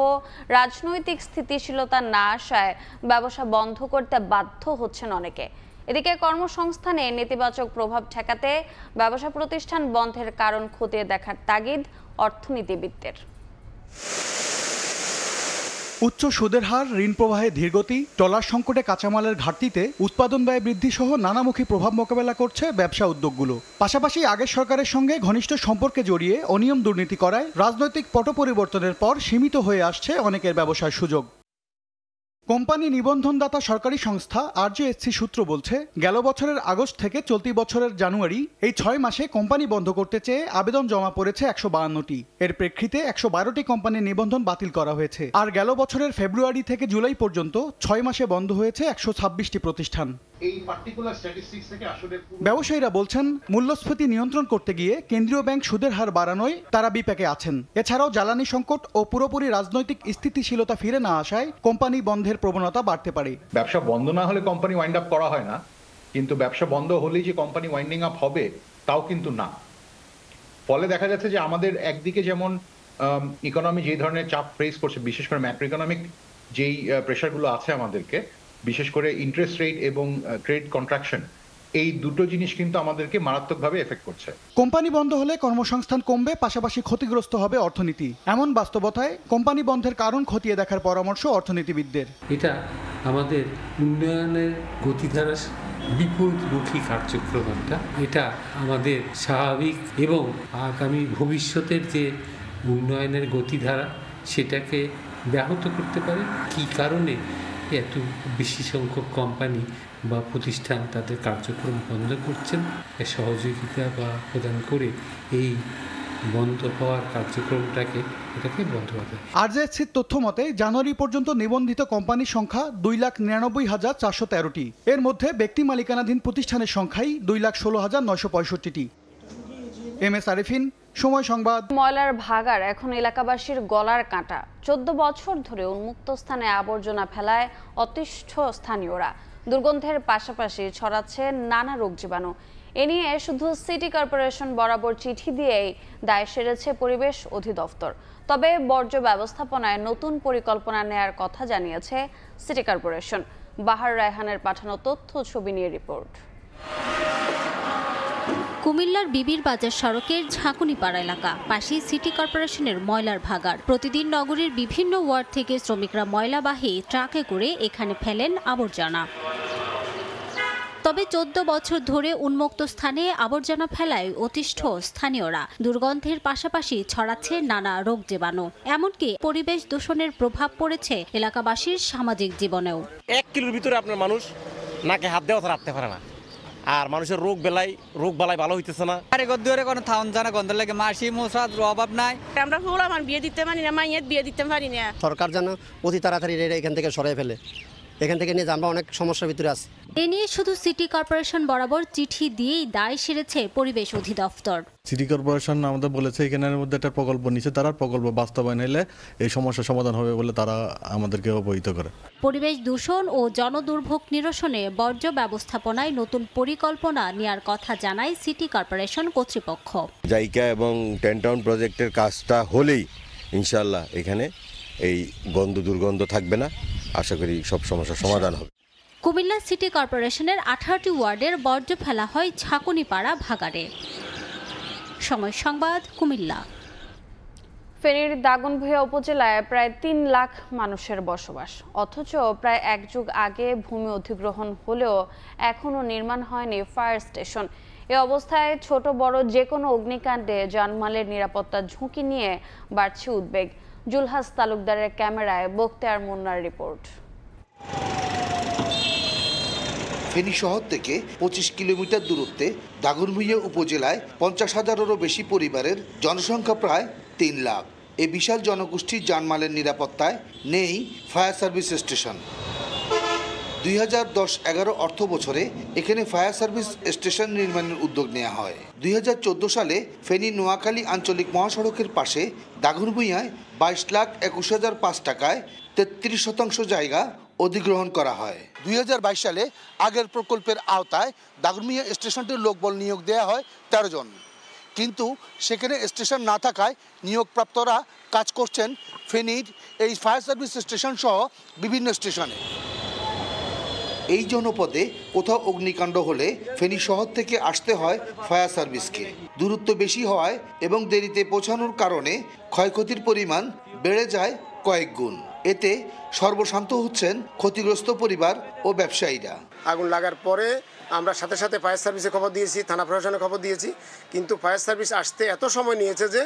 রাজনৈতিক স্থিতিশীলতা না আসায় ব্যবসা বন্ধ করতে বাধ্য হচ্ছেন অনেকে। এদিকে কর্মসংস্থানে নেতিবাচক প্রভাব ঠেকাতে ব্যবসা প্রতিষ্ঠান বন্ধের কারণ খতিয়ে দেখার তাগিদ অর্থনীতিবিদদের। উচ্চ সুদের হার, ঋণ প্রবাহে ধীরগতি, ডলার সংকটে কাঁচামালের ঘাটতিতে উৎপাদন ব্যয় বৃদ্ধি সহ নানামুখী প্রভাব মোকাবেলা করছে ব্যবসা উদ্যোগগুলো। পাশাপাশি আগের সরকারের সঙ্গে ঘনিষ্ঠ সম্পর্কে জড়িয়ে অনিয়ম দুর্নীতি করায় রাজনৈতিক পট পরিবর্তনের পর সীমিত হয়ে আসছে অনেকের ব্যবসার সুযোগ। কোম্পানি নিবন্ধনদাতা সরকারি সংস্থা আরজেএসসি সূত্র বলছে, গেল বছরের আগস্ট থেকে চলতি বছরের জানুয়ারি এই 6 মাসে কোম্পানি বন্ধ করতে চেয়ে আবেদন জমা পড়েছে 152টি। এর প্রেক্ষিতে 112টি কোম্পানির নিবন্ধন বাতিল করা হয়েছে। আর গেল বছরের ফেব্রুয়ারি থেকে জুলাই পর্যন্ত 6 মাসে বন্ধ হয়েছে 126টি প্রতিষ্ঠান। ব্যবসায়ীরা বলছেন, মূল্যস্ফীতি নিয়ন্ত্রণ করতে গিয়ে কেন্দ্রীয় ব্যাংক সুদের হার বাড়ানোয় তারা বিপাকে আছেন। এছাড়াও জ্বালানি সংকট ও পুরোপুরি রাজনৈতিক স্থিতিশীলতা ফিরে না আসায় কোম্পানি বন্ধের প্রবণতা বাড়তে পারে। ব্যবসা বন্ধ না হলে কোম্পানি ওয়াইন্ড আপ করা হয় না, কিন্তু ব্যবসা বন্ধ হলেই যে কোম্পানি ওয়াইন্ডিং আপ হবে তাও কিন্তু না। ফলে দেখা যাচ্ছে যে আমাদের একদিকে যেমন ইকোনমি যে ধরনের চাপ ফেস করছে, বিশেষ করে ম্যাক্রো ইকোনমিক যেই প্রেশারগুলো আছে আমাদেরকে, বিশেষ করে ইন্টারেস্ট রেট এবং ক্রেডিট কন্ট্রাকশন, এই দুটো জিনিস কিন্তু আমাদেরকে মারাত্মকভাবে এফেক্ট করছে। কোম্পানি বন্ধ হলে কর্মসংস্থান কমবে, পাশাপাশি ক্ষতিগ্রস্ত হবে অর্থনীতি। এমন বাস্তবতায় কোম্পানি বন্ধের কারণ খতিয়ে দেখার পরামর্শ অর্থনীতিবিদদের। এটা আমাদের উন্নয়নের গতিধারা বিপরীতমুখী কার্যক্রম, এটা আমাদের স্বাভাবিক এবং আগামী ভবিষ্যতের যে উন্নয়নের গতিধারা সেটাকে ব্যাহত করতে পারে। কী কারণে এত বেশি সংখ্যক কোম্পানি বা প্রতিষ্ঠান তাদের কার্যক্রম বন্ধ করছেন, সহযোগিতা বা প্রদান করে এই বন্ধ হওয়ার কার্যক্রমটাকে বন্ধ হতে। আরজেএসসির তথ্য মতে জানুয়ারি পর্যন্ত নিবন্ধিত কোম্পানির সংখ্যা 2,99,413টি। এর মধ্যে ব্যক্তি মালিকানাধীন প্রতিষ্ঠানের সংখ্যাই 2,16,965টি। MS আরিফিন, সময় সংবাদ। ময়লার ভাগার এখন এলাকাবাসীর গলার কাঁটা। 14 বছর ধরে উন্মুক্ত স্থানে আবর্জনা ফেলায় অতিষ্ঠ স্থানীয়রা। দুর্গন্ধের পাশাপাশি ছড়াচ্ছে নানা রোগ জীবাণু। এ নিয়ে শুধু সিটি কর্পোরেশন বরাবর চিঠি দিয়েই দায় সেরেছে পরিবেশ অধিদপ্তর। তবে বর্জ্য ব্যবস্থাপনায় নতুন পরিকল্পনা নেয়ার কথা জানিয়েছে সিটি কর্পোরেশন। বাহার রায়হানের পাঠানো তথ্য ছবি নিয়ে রিপোর্ট। কুমিল্লার বিবির বাজার সড়কের ঝাঁকুনিপাড়া এলাকা, পাশে সিটি কর্পোরেশনের ময়লার ভাগাড়। প্রতিদিন নগরীর বিভিন্ন ওয়ার্ড থেকে শ্রমিকরা ময়লাবাহী ট্রাকে করে এখানে ফেলেন আবর্জনা। তবে 14 বছর ধরে উন্মুক্ত স্থানে আবর্জনা ফেলায় অতিষ্ঠ স্থানীয়রা। দুর্গন্ধের পাশাপাশি ছড়াচ্ছে নানা রোগ জীবাণু। এমনকি পরিবেশ দূষণের প্রভাব পড়েছে এলাকাবাসীর সামাজিক জীবনেও। 1 কিলোর ভিতরে আপনার মানুষ নাকে হাত দেওয়া রাখতে পারে না, আর মানুষের রোগ বালাই ভালো হইতেছে না। আরে গদ্দুরে কোনো থাউন জানা গন্ধ লাগে, মাসি মশার অভাব নাই। আমরা ফুল আমার বিয়ে দিতে পারি না, মাইয়ের বিয়ে দিতে পারি না। সরকার যেন অতি তাড়াতাড়ি এখান থেকে সরাই ফেলে, এখান থেকে নিয়ে আমরা অনেক সমস্যার ভিতরে আছি। এ নিয়ে শুধু সিটি কর্পোরেশন বরাবর চিঠি দিয়েই দায় সেরেছে পরিবেশ অধিদপ্তর। সিটি কর্পোরেশন আমাদের বলেছে এখানের মধ্যে একটা প্রকল্প নিচ্ছে, তারা প্রকল্প বাস্তবায়ন হলে এই সমস্যার সমাধান হবে বলে তারা আমাদেরকে অবহিত করে। পরিবেশ দূষণ ও জনদুর্ভোগ নিরসনে বর্জ্য ব্যবস্থাপনায় নতুন পরিকল্পনা নেওয়ার কথা জানায় সিটি কর্পোরেশন কর্তৃপক্ষ। জাইকা এবং 10 টাউন প্রজেক্টের কাজটা হলেই ইনশাআল্লাহ এখানে এই দুর্গন্ধ থাকবে না। আশা করি সব সমস্যার সমাধান হবে। কুমিল্লা সিটি কর্পোরেশনের 18টি ওয়ার্ডের বর্জ্য ফেলা হয় ঝাঁকুনিপাড়া ভাগাড়ে। সময় সংবাদ, কুমিল্লা। ফেনীর দাগনভূঞা উপজেলায় প্রায় 3 লাখ মানুষের বসবাস, অথচ প্রায় 1 যুগ আগে ভূমি অধিগ্রহণ হলেও এখনও নির্মাণ হয়নি ফায়ার স্টেশন। এ অবস্থায় ছোট বড় যে কোনো অগ্নিকাণ্ডে জানমালের নিরাপত্তার ঝুঁকি নিয়ে বাড়ছে উদ্বেগ। জুলহাস তালুকদারের ক্যামেরায় বখতিয়ার মুন্নার রিপোর্ট। ফেনী শহর থেকে 25 কিলোমিটার দূরত্বে দাগনভূঞা উপজেলায় 50,000-এরও বেশি পরিবারের জনসংখ্যা প্রায় 3 লাখ। এই বিশাল জনগোষ্ঠীর জানমালের নিরাপত্তায় নেই ফায়ার সার্ভিস স্টেশন। 2010-11 অর্থ বছরে এখানে ফায়ার সার্ভিস স্টেশন নির্মাণের উদ্যোগ নেওয়া হয়। 2014 সালে ফেনী নোয়াখালী আঞ্চলিক মহাসড়কের পাশে দাগনভূঞায় 22,21,005 টাকায় 33% জায়গা অধিগ্রহণ করা হয়। 2022 সালে আগের প্রকল্পের আওতায় দাগনভূঞা স্টেশনটির লোকবল নিয়োগ দেওয়া হয় 13 জন, কিন্তু সেখানে স্টেশন না থাকায় নিয়োগপ্রাপ্তরা কাজ করছেন ফেনীর এই ফায়ার সার্ভিস স্টেশন সহ বিভিন্ন স্টেশনে। এই জনপদে কোথাও অগ্নিকাণ্ড হলে ফেনী শহর থেকে আসতে হয় ফায়ার সার্ভিসকে। দূরত্ব বেশি হওয়ায় এবং দেরিতে পৌঁছানোর কারণে ক্ষয়ক্ষতির পরিমাণ বেড়ে যায় কয়েক গুণ। এতে সর্বশান্ত হচ্ছেন ক্ষতিগ্রস্ত পরিবার ও ব্যবসায়ীরা। আগুন লাগার পরে আমরা সাথে সাথে ফায়ার সার্ভিসে খবর দিয়েছি, থানা প্রশাসনে খবর দিয়েছি, কিন্তু ফায়ার সার্ভিস আসতে এত সময় নিয়েছে যে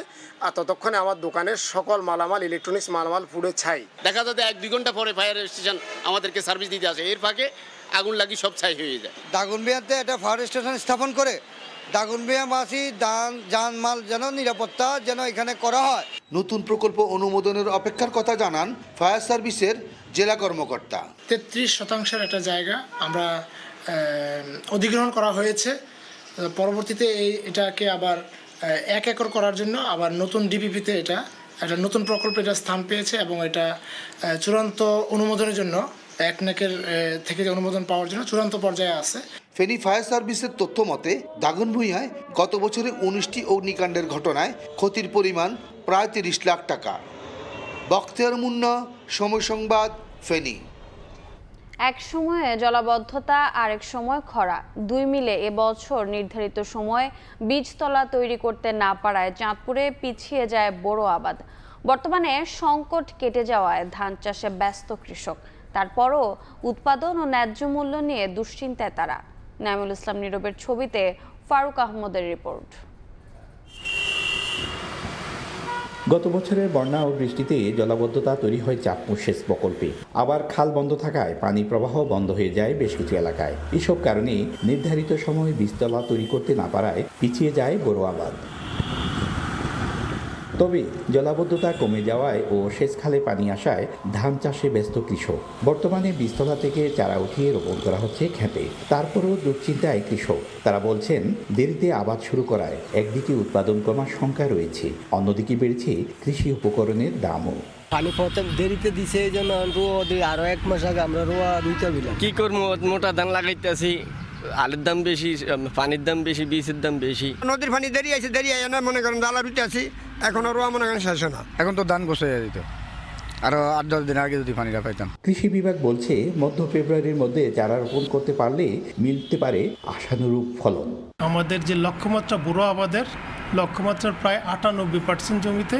ততক্ষণে আমার দোকানের সকল মালামাল, ইলেকট্রনিক্স মালামাল পুড়ে ছাই। দেখা যাচ্ছে 1-2 ঘন্টা পরে ফায়ার স্টেশন আমাদেরকে সার্ভিস দিতে আসে, এর ফাঁকে আগুন লাগি সব ছাই হয়ে যায়। দাগনভূঞাতে একটা ফায়ার স্টেশন স্থাপন করে দাগনভূঞাবাসী জানমাল যেন নিরাপত্তা যেন এখানে করা হয়। নতুন প্রকল্প অনুমোদনের অপেক্ষার কথা জানান ফায়ার সার্ভিসের জেলা কর্মকর্তা। 33% একটা জায়গা আমরা অধিগ্রহণ করা হয়েছে। পরবর্তীতে এটাকে আবার 1 একর করার জন্য আবার নতুন ডিপিপিতে এটা একটা নতুন প্রকল্পে এটা স্থান পেয়েছে এবং এটা চূড়ান্ত অনুমোদনের জন্য একনেকের থেকে অনুমোদন পাওয়ার জন্য চূড়ান্ত পর্যায়ে আছে। ফেনী ফায়ার সার্ভিসের তথ্য মতে দাগনভূঞায় গত বছরে 19টি অগ্নিকাণ্ডের ঘটনায় ক্ষতির পরিমাণ প্রায় 30 লাখ টাকা। বখতিয়ার মুন্না, সময় সংবাদ, ফেনী। এক সময়ে জলাবদ্ধতা, আরেক সময় খরা, দুই মিলে এবছর নির্ধারিত সময়ে বীজতলা তৈরি করতে না পারায় চাঁদপুরে পিছিয়ে যায় বোরো আবাদ। বর্তমানে সংকট কেটে যাওয়ায় ধান চাষে ব্যস্ত কৃষক। তারপরও উৎপাদন ও ন্যায্য মূল্য নিয়ে দুশ্চিন্তায় তারা। নাইমুল ইসলাম নীরবের ছবিতে ফারুক আহমদের রিপোর্ট। গত বছরের বন্যা ও বৃষ্টিতে জলাবদ্ধতা তৈরি হয় চাঁদপুর সেচ প্রকল্পে। আবার খাল বন্ধ থাকায় পানি প্রবাহ বন্ধ হয়ে যায় বেশ কিছু এলাকায়। এসব কারণে নির্ধারিত সময়ে বীজতলা তৈরি করতে না পারায় পিছিয়ে যায় বোরো আবাদ। তবে জলাবদ্ধতা কমে যাওয়ায় ও সেচ খালে পানি আসায় ধান চাষে ব্যস্ত কৃষক। বর্তমানে বীজতলা থেকে চারা উঠিয়ে রোপণ করা হচ্ছে খেতে। তারপরও দুশ্চিন্তায় কৃষক। তারা বলছেন দেরিতে আবাদ শুরু করায় একদিকে উৎপাদন কমার শঙ্কা রয়েছে, অন্যদিকে বেড়েছে কৃষি উপকরণের দামও। পানি পড়তে দেরিতে দিছে, এই জন্য আরো 1 মাস আগে আমরা রোয়া রুইতে দিলাম। কি করবো, মোটা ধান লাগাইতেছি, আলুর দাম বেশি, পানির দাম বেশি, বীজের দাম বেশি। নদীর পানি দেরি আছে, দেরি হয় না, মনে করেন দালা রুইতে আছি, এখনো রোয়া মনে করেন শেষ না। এখন তো ধান বসে যেত, আরো 8-10 দিন আগে যদি পানিটা পাইতাম। কৃষি বিভাগ বলছে মধ্য ফেব্রুয়ারির মধ্যে চারা রোপণ করতে পারলে মিলতে পারে আশানুরূপ ফলন। আমাদের যে লক্ষ্যমাত্রা বোরো আবাদের, লক্ষ্যমাত্রার প্রায় 98% জমিতে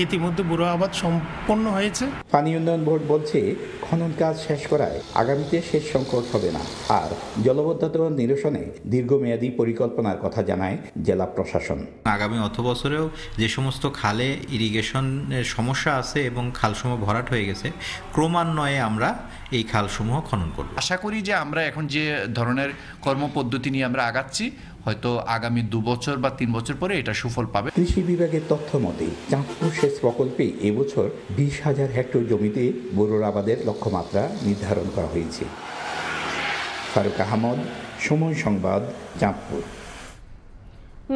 ইতিমধ্যে বোরো আবাদ সম্পন্ন হয়েছে। পানি উন্নয়ন বোর্ড বলছে খনন কাজ শেষ করায় আগামীতে সেচ সংকট হবে না। আর জলাবদ্ধতা নিরসনে দীর্ঘমেয়াদী পরিকল্পনার কথা জানায় জেলা প্রশাসন। আগামী অর্থবছরেও যে সমস্ত খালে ইরিগেশনের সমস্যা আছে এবং খালসমূহ ভরাট হয়ে গেছে, ক্রমান্বয়ে আমরা এই খালসমূহ খনন করব। আশা করি যে আমরা এখন যে ধরনের কর্মপদ্ধতি নিয়ে আমরা আগাচ্ছি, হয়তো আগামী 2 বছর বা 3 বছর পরে এটা সুফল পাবে। কৃষি বিভাগের তথ্য মতে চাঁদপুর সেচ প্রকল্পে এবছর 20,000 হেক্টর জমিতে বোরো আবাদের লক্ষ্যমাত্রা নির্ধারণ করা হয়েছে। ফারুক আহমদ, সময় সংবাদ, চাঁদপুর।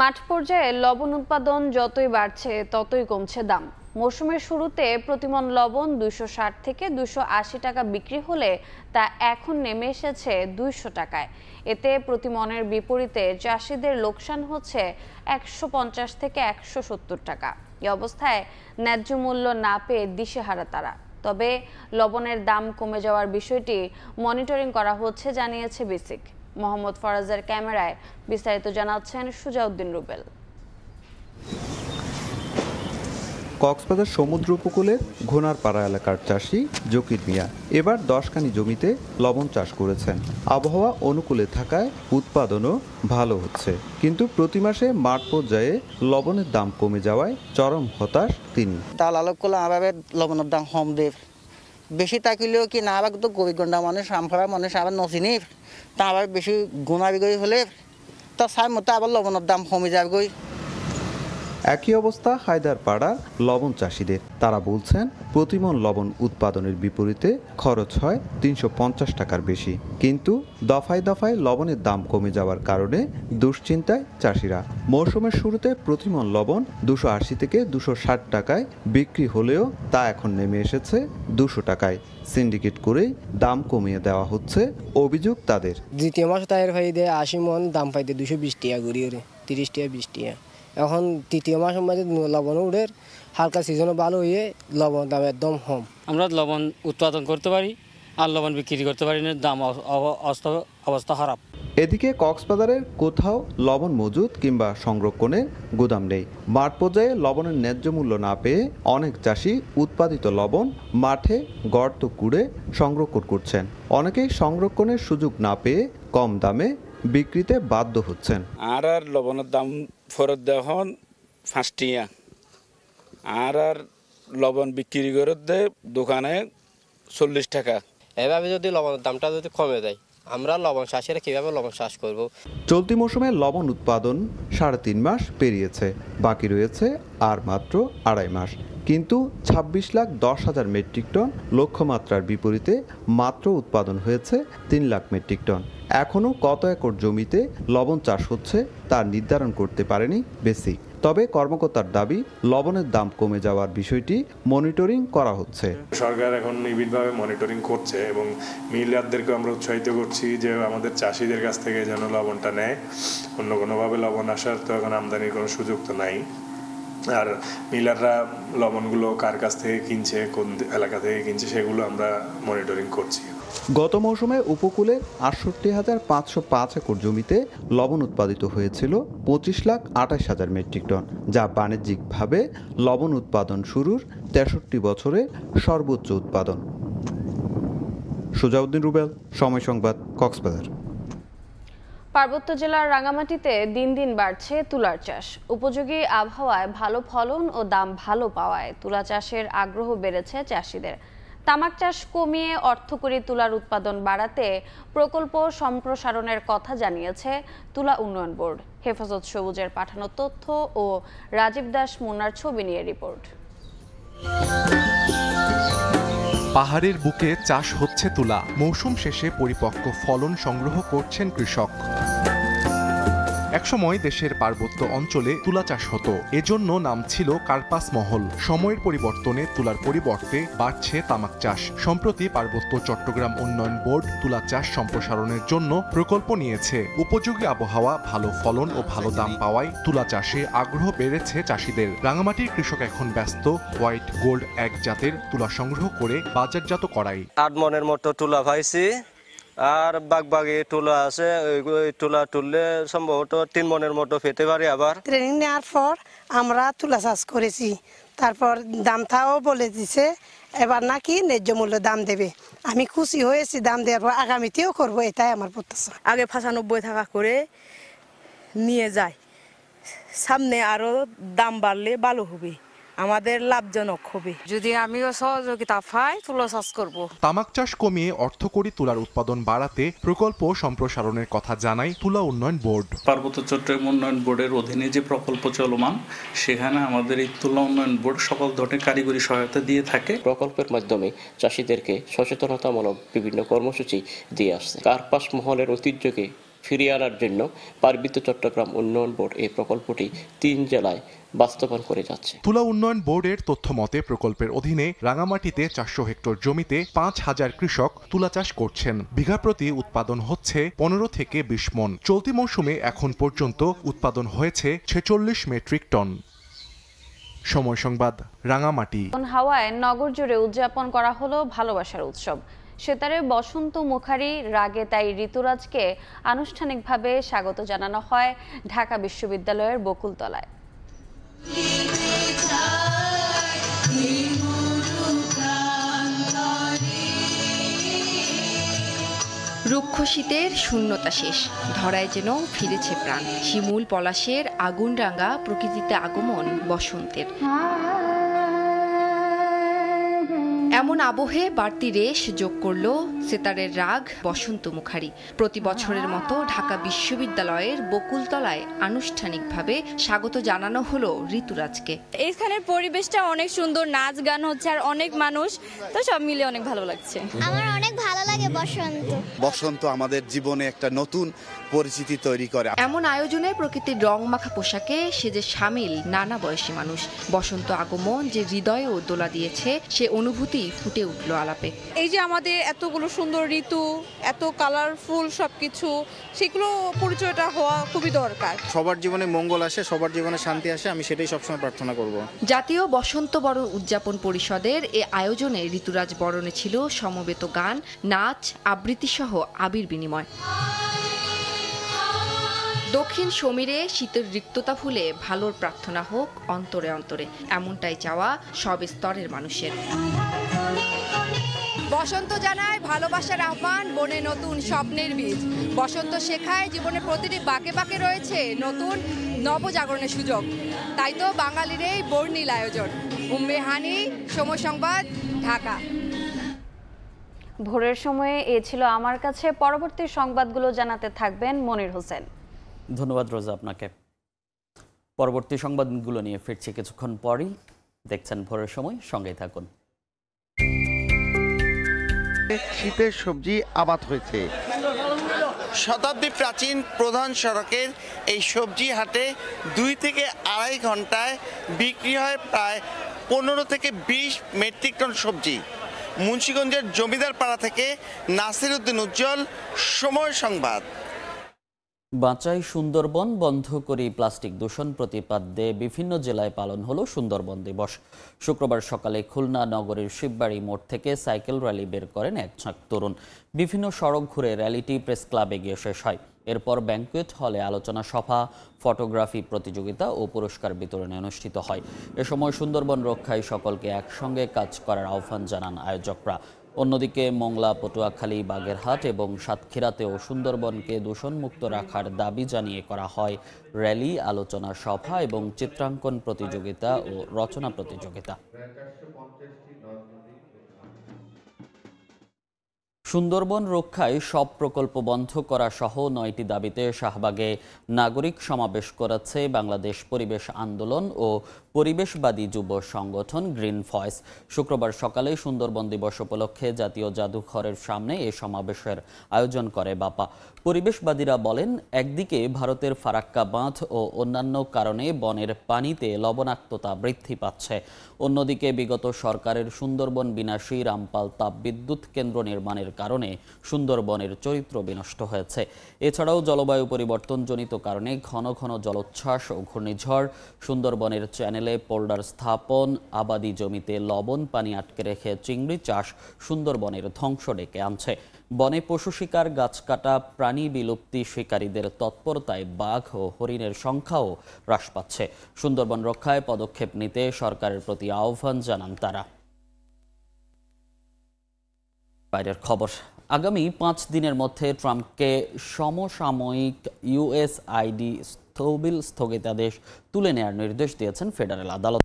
মাঠ পর্যায়ে লবণ উৎপাদন যতই বাড়ছে ততই কমছে দাম। মৌসুমের শুরুতে প্রতিমন লবণ 260 থেকে 280 টাকা বিক্রি হলে তা এখন নেমে এসেছে 200 টাকায়। এতে প্রতিমনের বিপরীতে চাষিদের লোকসান হচ্ছে 150 থেকে 170 টাকা। এই অবস্থায় ন্যায্য মূল্য না পেয়ে দিশেহারা তারা। তবে লবণের দাম কমে যাওয়ার বিষয়টি মনিটরিং করা হচ্ছে জানিয়েছে বিসিক। মোহাম্মদ ফরাজের ক্যামেরায় বিস্তারিত জানাচ্ছেন সুজাউদ্দিন রুবেল। কক্সবাজার সমুদ্র উপকূলের ঘোনারপাড়া এলাকার চাষি জকির মিয়া এবার 10 কানি জমিতে লবণ চাষ করেছেন। আবহাওয়া অনুকূলে থাকায় উৎপাদনও ভালো হচ্ছে, কিন্তু প্রতি মাসে মাঠ পর্যায়ে লবণের দাম কমে যাওয়ায় চরম হতাশ তিনি। তাল আলোক করলে আবার লবণের দাম কম দেব, বেশি তাকিলেও কি না, আবার তো গরিব গন্ডা মানুষ, আমফাড়া মানুষ আবার নচিনি, তা আবার বেশি গুণাবিগই হলে তা সাই মতো আবার লবণের দাম কমে যাবে। একই অবস্থা হায়দারপাড়া লবণ চাষিদের। তারা বলছেন প্রতিমন লবণ উৎপাদনের বিপরীতে খরচ হয় 350 টাকার বেশি, কিন্তু দফায় দফায় লবণের দাম কমে যাওয়ার কারণে দুশ্চিন্তায় চাষিরা। মৌসুমের শুরুতে প্রতিমন লবণ 280 থেকে 260 টাকায় বিক্রি হলেও তা এখন নেমে এসেছে 200 টাকায়। সিন্ডিকেট করেই দাম কমিয়ে দেওয়া হচ্ছে অভিযোগ তাদের। দ্বিতীয় মাস তাইর ভাই দেয় 80 মন, দাম পাইতে 220 টাকা ঘুরিয়ে 30 টাকা 20 টাকা। এখন তৃতীয় মাসের মধ্যে লবণ উঠে হালকা সিজনও ভালো হয়ে লবণ দাম একদম কম। আমরা লবণ উৎপাদন করতে পারি আর লবণ বিক্রি করতে পারি না, দাম অবস্থা খারাপ। এদিকে কক্সবাজারের কোথাও লবণ মজুদ কিংবা সংরক্ষণের গুদাম নেই। মাঠ পর্যায়ে লবণের ন্যায্য মূল্য না পেয়ে অনেক চাষি উৎপাদিত লবণ মাঠে গর্ত কুড়ে সংরক্ষণ করছেন। অনেকেই সংরক্ষণের সুযোগ না পেয়ে কম দামে বিক্রিতে বাধ্য হচ্ছেন। আর লবণের দাম ফেরত দেওয়া 5 টিয়া আর লবণ বিক্রি করে দেয় দোকানে 40 টাকা। এভাবে যদি লবণের দামটা যদি কমে যায় আমরা লবণ চাষিরা কিভাবে লবণ চাষ করব? চলতি মৌসুমে লবণ উৎপাদন 3.5 মাস পেরিয়েছে, বাকি রয়েছে আর মাত্র 2.5 মাস। কিন্তু 26,10,000 মেট্রিক টন লক্ষ্যমাত্রার বিপরীতে মাত্র উৎপাদন হয়েছে 3 লাখ মেট্রিক টন। এখনও কত একর জমিতে লবণ চাষ হচ্ছে তা নির্ধারণ করতে পারেনি বেসিক। তবে কর্মকর্তার দাবি লবণের দাম কমে যাওয়ার বিষয়টি মনিটরিং করা হচ্ছে। সরকার এখন নিবিড়ভাবে মনিটরিং করছে এবং মিলারদেরকে আমরা উৎসাহিত করছি যে আমাদের চাষিদের কাছ থেকে যেন লবণটা নেয়। অন্য কোনোভাবে লবণ আসার তো এখন আমদানির কোনো সুযোগ তো নাই। আর মিলাররা লবণগুলো কার কাছ থেকে কিনছে, কোন এলাকা থেকে কিনছে, সেগুলো আমরা মনিটরিং করছি। গত মৌসুমে উপকূলে 68,505 একর জমিতে লবণ উৎপাদিত হয়েছিল 25,28,000 মেট্রিক টন, যা বাণিজ্যিকভাবে লবণ উৎপাদন শুরুর 63 বছরে সর্বোচ্চ উৎপাদন। সুজাউদ্দিন রুবেল, সময় সংবাদ, কক্সবাজার। পার্বত্য জেলার রাঙামাটিতে দিন দিন বাড়ছে তুলার চাষ। উপযোগী আবহাওয়ায় ভালো ফলন ও দাম ভালো পাওয়ায় তুলা চাষের আগ্রহ বেড়েছে চাষিদের। তামাক চাষ কমিয়ে অর্থকরী তুলার উৎপাদন বাড়াতে প্রকল্প সম্প্রসারণের কথা জানিয়েছে তুলা উন্নয়ন বোর্ড। হেফাজত সবুজের পাঠানো তথ্য ও রাজীব দাস মুন্নার ছবি নিয়ে রিপোর্ট। পাহাড়ের বুকে চাষ হচ্ছে তুলা। মৌসুম শেষে পরিপক্ক ফলন সংগ্রহ করছেন কৃষক। একসময় দেশের পার্বত্য অঞ্চলে তুলা চাষ হতো, এজন্য নাম ছিল কার্পাস মহল। সময়ের পরিবর্তনে তুলার পরিবর্তে বাড়ছে তামাক চাষ। সম্প্রতি পার্বত্য চট্টগ্রাম উন্নয়ন বোর্ড তুলা চাষ সম্প্রসারণের জন্য প্রকল্প নিয়েছে। উপযোগী আবহাওয়া, ভালো ফলন ও ভালো দাম পাওয়ায় তুলা চাষে আগ্রহ বেড়েছে চাষিদের। রাঙামাটির কৃষক এখন ব্যস্ত হোয়াইট গোল্ড 1 জাতের তুলা সংগ্রহ করে বাজারজাত করাই। 8 মনের মতো তুলা পাইছি, আর বাগবাগি তুলা আছে, ওই তুলা তুললে সম্ভবত 3 মনের মতো পেতে পারি। আবার ট্রেনিং নেওয়ার পর আমরা তুলা চাষ করেছি, তারপর দামটাও বলে দিছে এবার নাকি ন্যায্য মূল্য দাম দেবে। আমি খুশি হয়েছি, দাম দেওয়ার পর আগামীতেও করবো, এটাই আমার প্রত্যাশা। আগে 95 টাকা করে নিয়ে যায়, সামনে আরো দাম বাড়লে ভালো হবে, আমাদের লাভজনক হবে। যদি আমিও সহযোগিতা পাই তুলা চাষ করব। তামাক চাষ কমিয়ে অর্থকরী তুলার উৎপাদন বাড়াতে প্রকল্প সম্প্রসারণের কথা জানায় তুলা উন্নয়ন বোর্ড। পার্বত্য চট্টগ্রাম উন্নয়ন বোর্ডের অধীনে যে প্রকল্প চলমান, সেখানে আমাদের এই তুলা উন্নয়ন বোর্ড সকল ধরনের কারিগরি সহায়তা দিয়ে থাকে। প্রকল্পের মাধ্যমে চাষিদেরকে সচেতনতামূলক বিভিন্ন কর্মসূচি দিয়ে আসছে। কার্পাস মহলের ঐতিহ্যকে ফিরিয়ে আনার জন্য পার্বত্য চট্টগ্রাম উন্নয়ন বোর্ড এই প্রকল্পটি 3 জেলায় বাস্তবায়ন করে যাচ্ছে। তুলা উন্নয়ন বোর্ডের তথ্য মতে প্রকল্পের অধীনে রাঙামাটিতে 400 হেক্টর জমিতে 5,000 কৃষক তুলা চাষ করছেন। বিঘা প্রতি উৎপাদন হচ্ছে 15 থেকে 20 মন। চলতি মৌসুমে এখন পর্যন্ত উৎপাদন হয়েছে 46 মেট্রিক টন। সময় সংবাদ, রাঙামাটি। হাওয়ায় নগর জুড়ে উদযাপন করা হলো ভালোবাসার উৎসব। সেতারে বসন্ত মুখারি রাগে তাই ঋতুরাজকে আনুষ্ঠানিকভাবে স্বাগত জানানো হয় ঢাকা বিশ্ববিদ্যালয়ের বকুলতলায়। রুক্ষ শীতের শূন্যতা শেষ, ধরায় যেন ফিরেছে প্রাণ। শিমুল পলাশের আগুন রাঙা প্রকৃতিতে আগমন বসন্তের। এমন আবহে বাড়তি রেশ যোগ করল সেতারের রাগ বসন্ত মুখারি। প্রতি বছরের মতো ঢাকা বিশ্ববিদ্যালয়ের বকুলতলায় আনুষ্ঠানিকভাবে স্বাগত জানানো হলো ঋতুরাজকে। এইখানের পরিবেশটা অনেক সুন্দর, নাচ গান হচ্ছে আর অনেক মানুষ, তো সব মিলে অনেক ভালো লাগছে। আমার অনেক ভালো লাগে বসন্ত। বসন্ত আমাদের জীবনে একটা নতুন পরিচিতি তৈরি করে। এমন আয়োজনে প্রকৃতির রং মাখা পোশাকে সেজে সামিল নানা বয়সী মানুষ। বসন্ত আগমন যে হৃদয়ে দোলা দিয়েছে, সে অনুভূতি ফুটে উঠল আলাপে। এই যে আমাদের এতগুলো সুন্দর ঋতু, এত কালারফুল সবকিছু, সেগুলো পরিচয়টা হওয়া খুবই দরকার। সবার জীবনে মঙ্গল আসে, সবার জীবনে শান্তি আসে, আমি সেটাই সবসময় প্রার্থনা করব। জাতীয় বসন্ত বরণ উদযাপন পরিষদের এ আয়োজনে ঋতুরাজ বরণে ছিল সমবেত গান, নাচ, আবৃত্তি সহ আবির বিনিময়। দক্ষিণ সমীরে শীতের রিক্ততা ভুলে ভালোর প্রার্থনা হোক অন্তরে অন্তরে, এমনটাই চাওয়া সব স্তরের মানুষের। বসন্ত জানায় ভালোবাসার আহ্বান, বনে নতুন স্বপ্নের বীজ। বসন্ত শেখায় জীবনের প্রতিটি বাঁকে বাঁকে রয়েছে নতুন নবজাগরণের সুযোগ। তাই তো বাঙালির এই বর্ণিল আয়োজন। উম্মে হানি, সময় সংবাদ, ঢাকা। ভোরের সময়ে এ ছিল আমার কাছে। পরবর্তী সংবাদগুলো জানাতে থাকবেন মনির হোসেন। ধন্যবাদ রোজা আপনাকে। পরবর্তী সংবাদগুলো নিয়ে ফিরছি কিছুক্ষণ পরই। দেখছেন ভোরের সময়, সঙ্গেই থাকুন। শীতের সবজি আবাদ হয়েছে। শতাব্দী প্রাচীন প্রধান সড়কের এই সবজি হাটে 2 থেকে 2.5 ঘন্টায় বিক্রি হয় প্রায় 15 থেকে 20 মেট্রিক টন সবজি। মুন্সিগঞ্জের জমিদার পাড়া থেকে নাসির উদ্দিন উজ্জ্বল, সময় সংবাদ। বাঁচাই সুন্দরবন, বন্ধ করি প্লাস্টিক দূষণ প্রতিপাদ্যে বিভিন্ন জেলায় পালন হলো সুন্দরবন দিবস। শুক্রবার সকালে খুলনা নগরীর শিববাড়ি মোড় থেকে সাইকেল র্যালি বের করেন এক ঝাঁক তরুণ। বিভিন্ন সড়ক ঘুরে র্যালিটি প্রেস ক্লাবে গিয়ে শেষ হয়। এরপর ব্যাংকুয়েট হলে আলোচনা সভা, ফটোগ্রাফি প্রতিযোগিতা ও পুরস্কার বিতরণী অনুষ্ঠিত হয়। এ সময় সুন্দরবন রক্ষায় সকলকে একসঙ্গে কাজ করার আহ্বান জানান আয়োজকরা। অন্যদিকে মোংলা, পটুয়াখালী, বাগেরহাট এবং সাতক্ষীরাতেও সুন্দরবনকে দূষণমুক্ত রাখার দাবি জানিয়ে করা হয় র্যালি, আলোচনা সভা এবং চিত্রাঙ্কন প্রতিযোগিতা ও রচনা প্রতিযোগিতা। সুন্দরবন রক্ষায় সব প্রকল্প বন্ধ করা সহ 9টি দাবিতে শাহবাগে নাগরিক সমাবেশ করেছে বাংলাদেশ পরিবেশ আন্দোলন ও পরিবেশবাদী যুব সংগঠন গ্রিন ভয়েস। শুক্রবার সকালে সুন্দরবন দিবস উপলক্ষে জাতীয় জাদুঘরের সামনে এই সমাবেশের আয়োজন করে বাপা। পরিবেশবাদীরা বলেন, একদিকে ভারতের ফারাক্কা বাঁধ ও অন্যান্য কারণে বনের পানিতে লবণাক্ততা বৃদ্ধি পাচ্ছে, অন্যদিকে বিগত সরকারের সুন্দরবন বিনাশী রামপাল তাপবিদ্যুৎ কেন্দ্র নির্মাণের কারণে সুন্দরবনের চরিত্র বিনষ্ট হয়েছে। এছাড়াও জলবায়ু পরিবর্তনজনিত কারণে ঘন ঘন জলোচ্ছ্বাস ও ঘূর্ণিঝড়, সুন্দরবনের চ্যানেলে পোল্ডার স্থাপন, আবাদি জমিতে লবণ পানি আটকে রেখে চিংড়ি চাষ সুন্দরবনের ধ্বংস ডেকে আনছে। বনে পশু শিকার, গাছ কাটা, প্রাণী বিলুপ্তি শিকারীদের তৎপরতায় বাঘ ও হরিণের সংখ্যাও হ্রাস পাচ্ছে। সুন্দরবন রক্ষায় পদক্ষেপ নিতে সরকারের প্রতি আহ্বান জানান তারা। বাইরের খবর, আগামী 5 দিনের মধ্যে ট্রাম্পকে সমসাময়িক ইউএসআইডি তহবিল স্থগিতাদেশ তুলে নেওয়ার নির্দেশ দিয়েছেন ফেডারেল আদালত।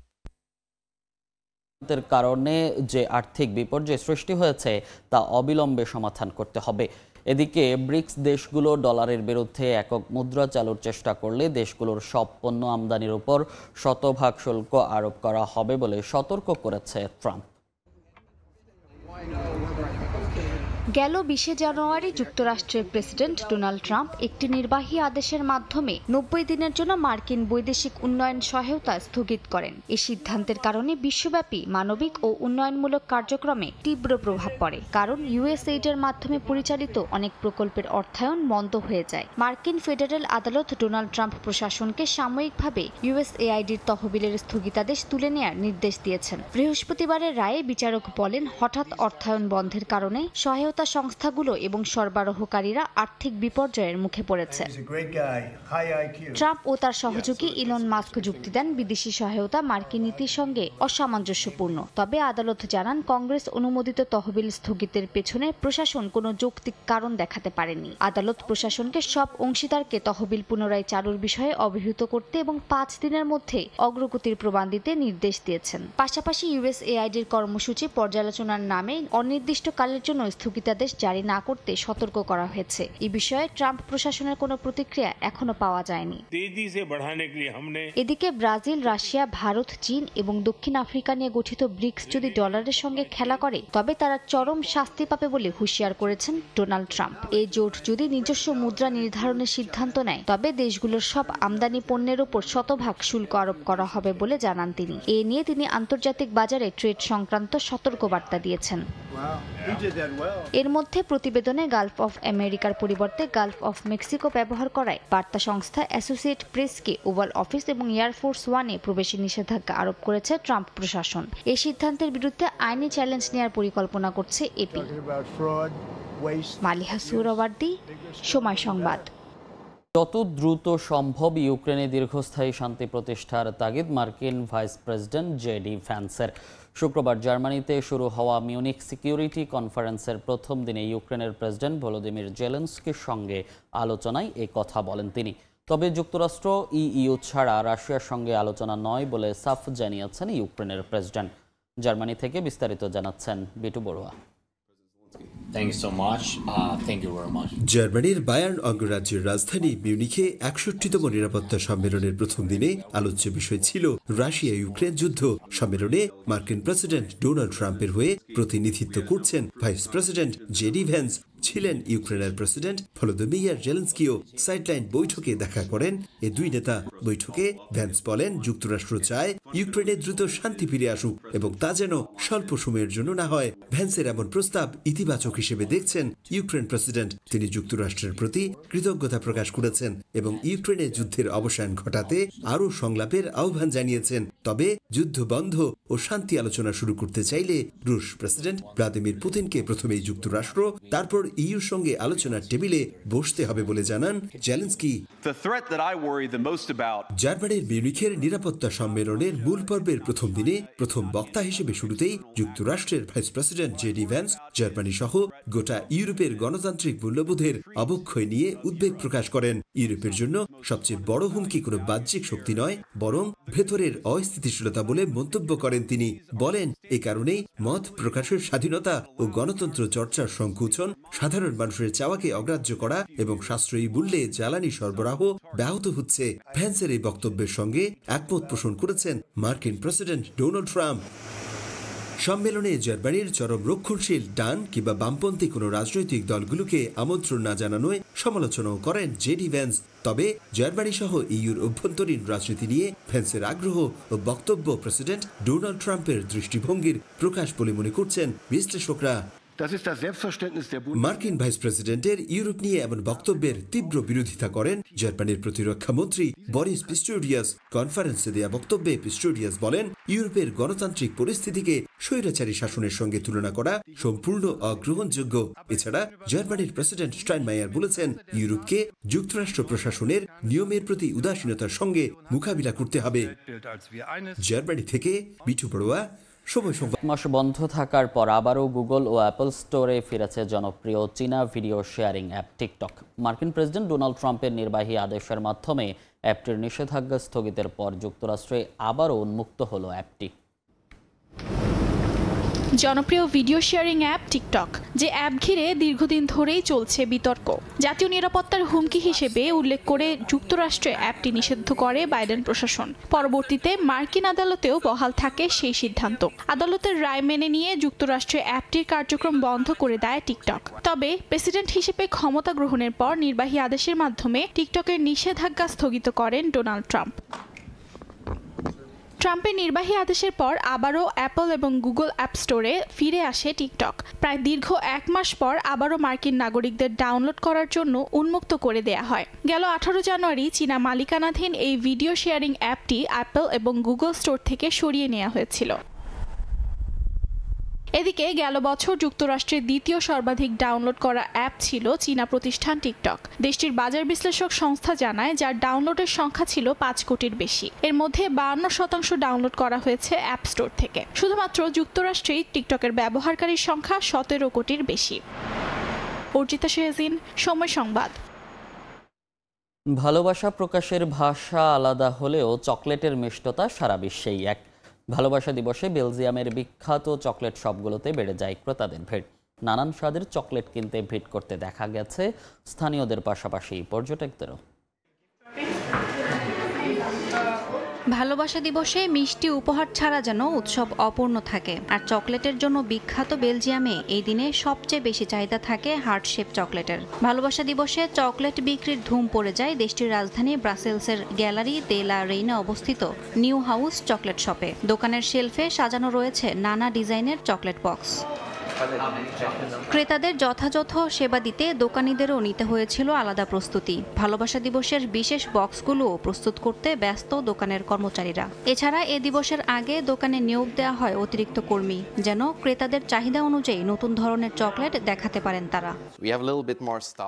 কারণে যে আর্থিক বিপর্যয় সৃষ্টি হয়েছে তা অবিলম্বে সমাধান করতে হবে। এদিকে ব্রিক্স দেশগুলো ডলারের বিরুদ্ধে একক মুদ্রা চালুর চেষ্টা করলে দেশগুলোর সব পণ্য আমদানির উপর 100% শুল্ক আরোপ করা হবে বলে সতর্ক করেছে ট্রাম্প। গেল 20 জানুয়ারি যুক্তরাষ্ট্রের প্রেসিডেন্ট ডোনাল্ড ট্রাম্প একটি নির্বাহী আদেশের মাধ্যমে 90 দিনের জন্য মার্কিন বৈদেশিক উন্নয়ন সহায়তা স্থগিত করেন। এই সিদ্ধান্তের কারণে বিশ্বব্যাপী মানবিক ও উন্নয়নমূলক কার্যক্রমে তীব্র প্রভাব পড়ে, কারণ ইউএসএইডের মাধ্যমে পরিচালিত অনেক প্রকল্পের অর্থায়ন বন্ধ হয়ে যায়। মার্কিন ফেডারেল আদালত ডোনাল্ড ট্রাম্প প্রশাসনকে সাময়িকভাবে ইউএসএআইডির তহবিলের স্থগিতাদেশ তুলে নেওয়ার নির্দেশ দিয়েছেন। বৃহস্পতিবারের রায়ে বিচারক বলেন, হঠাৎ অর্থায়ন বন্ধের কারণে সহায়তা সংস্থাগুলো এবং সরবরাহকারীরা আর্থিক বিপর্যয়ের মুখে পড়েছে। ট্রাম্প ও তার সহযোগী ইলন মাস্ক যুক্তি দেন, বিদেশি সহায়তা মার্কিন নীতির সঙ্গে অসামঞ্জস্যপূর্ণ। তবে আদালত জানান, কংগ্রেস অনুমোদিত তহবিল স্থগিতের পেছনে প্রশাসন কোনো যৌক্তিক কারণ দেখাতে পারেনি। আদালত প্রশাসনকে সব অংশীদারকে তহবিল পুনরায় চালুর বিষয়ে অবহিত করতে এবং 5 দিনের মধ্যে অগ্রগতির প্রমাণ দিতে নির্দেশ দিয়েছেন। পাশাপাশি ইউএসএআইডির কর্মসূচি পর্যালোচনার নামে অনির্দিষ্টকালের জন্য স্থগিতাদেশ জারি না করতে সতর্ক করা হয়েছে। এই বিষয়ে ট্রাম্প প্রশাসনের কোনো প্রতিক্রিয়া এখনো পাওয়া যায়নি। এদিকে ব্রাজিল, রাশিয়া, ভারত, চীন এবং দক্ষিণ আফ্রিকা নিয়ে গঠিত ব্রিক্স যদি ডলারের সঙ্গে খেলা করে তবে তারা চরম শাস্তি পাবে বলে হুঁশিয়ার করেছেন ডোনাল্ড ট্রাম্প। এই জোট যদি নিজস্ব মুদ্রা নির্ধারণের সিদ্ধান্ত নেয় তবে দেশগুলোর সব আমদানি পণ্যের উপর 100% শুল্ক আরোপ করা হবে বলে জানান তিনি। এ নিয়ে তিনি আন্তর্জাতিক বাজারে ট্রেড সংক্রান্ত সতর্কবার্তা দিয়েছেন। এর মধ্যে প্রতিবেদনে গালফ অফ আমেরিকার পরিবর্তে গালফ অফ মেক্সিকো ব্যবহার করায় বার্তা সংস্থা অ্যাসোসিয়েট প্রেসকে ওভাল অফিস এবং এয়ারফোর্স ওয়ানে প্রবেশে নিষেধাজ্ঞা আরোপ করেছে ট্রাম্প প্রশাসন। এই সিদ্ধান্তের বিরুদ্ধে আইনি চ্যালেঞ্জ নেওয়ার পরিকল্পনা করছে এপি। মালিহা সুহরাওয়ার্দী, সময় সংবাদ। যত দ্রুত সম্ভব ইউক্রেনে দীর্ঘস্থায়ী শান্তি প্রতিষ্ঠার তাগিদ মার্কিন ভাইস প্রেসিডেন্ট জেডি ভ্যান্সের। শুক্রবার জার্মানিতে শুরু হওয়া মিউনিখ সিকিউরিটি কনফারেন্সের প্রথম দিনে ইউক্রেনের প্রেসিডেন্ট ভলোদিমির জেলেনস্কির সঙ্গে আলোচনায় এই কথা বলেন তিনি। তবে যুক্তরাষ্ট্র ইইউ ছাড়া রাশিয়ার সঙ্গে আলোচনা নয় বলে সাফ জানিয়েছেন ইউক্রেনের প্রেসিডেন্ট। জার্মানি থেকে বিস্তারিত জানাচ্ছেন বিটু বড়ুয়া। জার্মানির বায়ার্ন অঙ্গরাজ্যের রাজধানী মিউনিখে ৬১তম নিরাপত্তা সম্মেলনের প্রথম দিনে আলোচ্য বিষয় ছিল রাশিয়া ইউক্রেন যুদ্ধ। সম্মেলনে মার্কিন প্রেসিডেন্ট ডোনাল্ড ট্রাম্পের হয়ে প্রতিনিধিত্ব করছেন ভাইস প্রেসিডেন্ট জেডি ভ্যান্স। ছিলেন ইউক্রেনের প্রেসিডেন্ট ভলোদিমির জেলেনস্কিও। সাইডলাইন বৈঠকে দেখা করেন এ দুই নেতা। বৈঠকে ভ্যান্স বলেন, যুক্তরাষ্ট্র চায় ইউক্রেনে দ্রুত শান্তি ফিরে আসুক এবং তা যেন স্বল্প সময়ের জন্য না হয়। ভ্যান্সের এমন প্রস্তাব ইতিবাচক হিসেবে দেখছেন ইউক্রেন প্রেসিডেন্ট। তিনি যুক্তরাষ্ট্রের প্রতি কৃতজ্ঞতা প্রকাশ করেছেন এবং ইউক্রেনে যুদ্ধের অবসান ঘটাতে আরও সংলাপের আহ্বান জানিয়েছেন। তবে যুদ্ধ বন্ধ ও শান্তি আলোচনা শুরু করতে চাইলে রুশ প্রেসিডেন্ট ভ্লাদিমির পুতিনকে প্রথমেই যুক্তরাষ্ট্র, তারপর ইইউর সঙ্গে আলোচনার টেবিলে বসতে হবে বলে জানান জেলেনস্কি। জার্মানির মিউনিখের নিরাপত্তা সম্মেলনের মূল পর্বের প্রথম দিনে প্রথম বক্তা হিসেবে শুরুতেই যুক্তরাষ্ট্রের vice president JD Vance Germany সহ গোটা ইউরোপের গণতান্ত্রিক মূল্যবোধের অবক্ষয় নিয়ে উদ্বেগ প্রকাশ করেন। ইউরোপের জন্য সবচেয়ে বড় হুমকি কোনো বাহ্যিক শক্তি নয়, বরং ভেতরের অস্থিতিশীলতা বলে মন্তব্য করেন তিনি। বলেন, এ কারণেই মত প্রকাশের স্বাধীনতা ও গণতন্ত্র চর্চার সংকুচন, সাধারণ মানুষের চাওয়াকে অগ্রাহ্য করা এবং সাশ্রয়ী মূল্যে জ্বালানি সরবরাহ ব্যাহত হচ্ছে। ভ্যান্সের এই বক্তব্যের সঙ্গে একমত পোষণ করেছেন মার্কিন প্রেসিডেন্ট ডোনাল্ড ট্রাম্প। সম্মেলনে জার্মানির চরম রক্ষণশীল ডান কিংবা বামপন্থী কোনো রাজনৈতিক দলগুলোকে আমন্ত্রণ না জানানোয় সমালোচনাও করেন জেডি ভ্যান্স। তবে জার্মানি সহ ইইউর অভ্যন্তরীণ রাজনীতি নিয়ে ভ্যান্সের আগ্রহ ও বক্তব্য প্রেসিডেন্ট ডোনাল্ড ট্রাম্পের দৃষ্টিভঙ্গির প্রকাশ বলে মনে করছেন বিশ্লেষকরা। মার্কিন ভাইস প্রেসিডেন্টের ইউরোপ নিয়ে এমন বক্তব্যের তীব্র বিরোধিতা করেন জার্মানির প্রতিরক্ষা মন্ত্রী বরিস পিস্টোরিয়াস। কনফারেন্সে দেয়া বক্তব্যে পিস্টোরিয়াস বলেন, ইউরোপের গণতান্ত্রিক পরিস্থিতিকে স্বৈরাচারী শাসনের সঙ্গে তুলনা করা সম্পূর্ণ অগ্রহণযোগ্য। এছাড়া জার্মানির প্রেসিডেন্ট স্টাইনমায়ার বলেছেন, ইউরোপকে যুক্তরাষ্ট্র প্রশাসনের নিয়মের প্রতি উদাসীনতার সঙ্গে মোকাবিলা করতে হবে। জার্মানি থেকে বিটু বড়ুয়া, মাস বন্ধ থাকার পর আবারও গুগল ও অ্যাপল স্টোরে ফিরেছে জনপ্রিয় চীনা ভিডিও শেয়ারিং অ্যাপ টিকটক। মার্কিন প্রেসিডেন্ট ডোনাল্ড ট্রাম্পের নির্বাহী আদেশের মাধ্যমে অ্যাপটির নিষেধাজ্ঞা স্থগিতের পর যুক্তরাষ্ট্রে আবারও উন্মুক্ত হলো অ্যাপটি। জনপ্রিয় ভিডিও শেয়ারিং অ্যাপ টিকটক, যে অ্যাপ ঘিরে দীর্ঘদিন ধরেই চলছে বিতর্ক। জাতীয় নিরাপত্তার হুমকি হিসেবে উল্লেখ করে যুক্তরাষ্ট্রে অ্যাপটি নিষিদ্ধ করে বাইডেন প্রশাসন। পরবর্তীতে মার্কিন আদালতেও বহাল থাকে সেই সিদ্ধান্ত। আদালতের রায় মেনে নিয়ে যুক্তরাষ্ট্রে অ্যাপটির কার্যক্রম বন্ধ করে দেয় টিকটক। তবে প্রেসিডেন্ট হিসেবে ক্ষমতা গ্রহণের পর নির্বাহী আদেশের মাধ্যমে টিকটকের নিষেধাজ্ঞা স্থগিত করেন ডোনাল্ড ট্রাম্প। ট্রাম্পের নির্বাহী আদেশের পর আবারও অ্যাপল এবং গুগল অ্যাপ স্টোরে ফিরে আসে টিকটক। প্রায় দীর্ঘ ১ মাস পর আবারও মার্কিন নাগরিকদের ডাউনলোড করার জন্য উন্মুক্ত করে দেয়া হয়। গেল ১৮ জানুয়ারি চীনা মালিকানাধীন এই ভিডিও শেয়ারিং অ্যাপটি অ্যাপল এবং গুগল স্টোর থেকে সরিয়ে নেওয়া হয়েছিল। এদিকে গেল বছর যুক্তরাষ্ট্রের দ্বিতীয় সর্বাধিক ডাউনলোড করা অ্যাপ ছিল চীনা প্রতিষ্ঠান টিকটক। দেশটির বাজার বিশ্লেষক সংস্থা জানায়, যার ডাউনলোডের সংখ্যা ছিল ৫ কোটির বেশি। এর মধ্যে ৫২% ডাউনলোড করা হয়েছে অ্যাপ স্টোর থেকে। শুধুমাত্র যুক্তরাষ্ট্রেই টিকটকের ব্যবহারকারীর সংখ্যা ১৭ কোটির বেশি। অর্জিতা শেহজিন, সময় সংবাদ। ভালোবাসা প্রকাশের ভাষা আলাদা হলেও চকলেটের মিষ্টতা সারা বিশ্বেই এক। ভালোবাসা দিবসে বেলজিয়ামের বিখ্যাত চকলেট শপগুলোতে বেড়ে যায় ক্রেতাদের ভিড়। নানান স্বাদের চকলেট কিনতে ভিড় করতে দেখা গেছে স্থানীয়দের পাশাপাশি পর্যটকদেরও। ভালোবাসা দিবসে মিষ্টি উপহার ছাড়া যেন উৎসব অপূর্ণ থাকে। আর চকলেটের জন্য বিখ্যাত বেলজিয়ামে এই দিনে সবচেয়ে বেশি চাহিদা থাকে হার্ট শেপ চকলেটের। ভালোবাসা দিবসে চকলেট বিক্রির ধুম পড়ে যায় দেশটির রাজধানী ব্রাসেলসের গ্যালারি দে লা রেইনে অবস্থিত নিউ হাউস চকলেট শপে। দোকানের শেলফে সাজানো রয়েছে নানা ডিজাইনের চকলেট বক্স। ক্রেতাদের যথাযথ সেবা দিতে দোকানীদেরও নিতে হয়েছিল আলাদা প্রস্তুতি। ভালোবাসা দিবসের বিশেষ বক্সগুলোও প্রস্তুত করতে ব্যস্ত দোকানের কর্মচারীরা। এছাড়া এ দিবসের আগে দোকানে নিয়োগ দেওয়া হয় অতিরিক্ত কর্মী, যেন ক্রেতাদের চাহিদা অনুযায়ী নতুন ধরনের চকলেট দেখাতে পারেন তারা।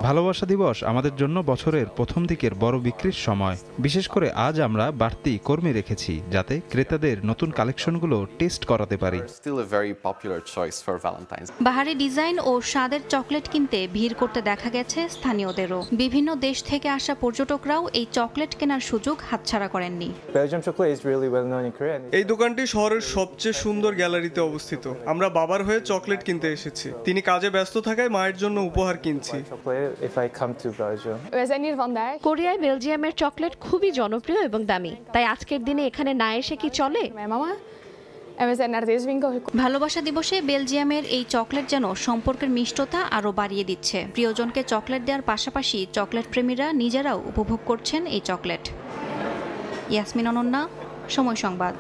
ভালোবাসা দিবস আমাদের জন্য বছরের প্রথম দিকের বড় বিক্রির সময়। বিশেষ করে আজ আমরা বাড়তি কর্মী রেখেছি, যাতে ক্রেতাদের নতুন কালেকশনগুলো টেস্ট করাতে পারি। বাহারি ডিজাইন ও স্বাদের চকলেট কিনতে ভিড় করতে দেখা গেছে স্থানীয়দেরও। বিভিন্ন দেশ থেকে আসা পর্যটকরাও এই চকলেট কেনার সুযোগ হাতছাড়া করেননি। এই দোকানটি শহরের সবচেয়ে সুন্দর গ্যালারিতে অবস্থিত। আমরা বাবার হয়ে চকলেট কিনতে এসেছি। তিনি কাজে ব্যস্ত থাকায় মায়ের জন্য উপহার কিনছি। কোরিয়ায় বেলজিয়ামের চকলেট খুবই জনপ্রিয় এবং দামি, তাই আজকের দিনে এখানে না এসে কি চলে? ভালোবাসা দিবসে বেলজিয়ামের এই চকলেট যেন সম্পর্কের মিষ্টতা আরও বাড়িয়ে দিচ্ছে। প্রিয়জনকে চকলেট দেওয়ার পাশাপাশি চকলেট প্রেমীরা নিজেরাও উপভোগ করছেন এই চকলেট। ইয়াসমিন অনন্যা, সময় সংবাদ।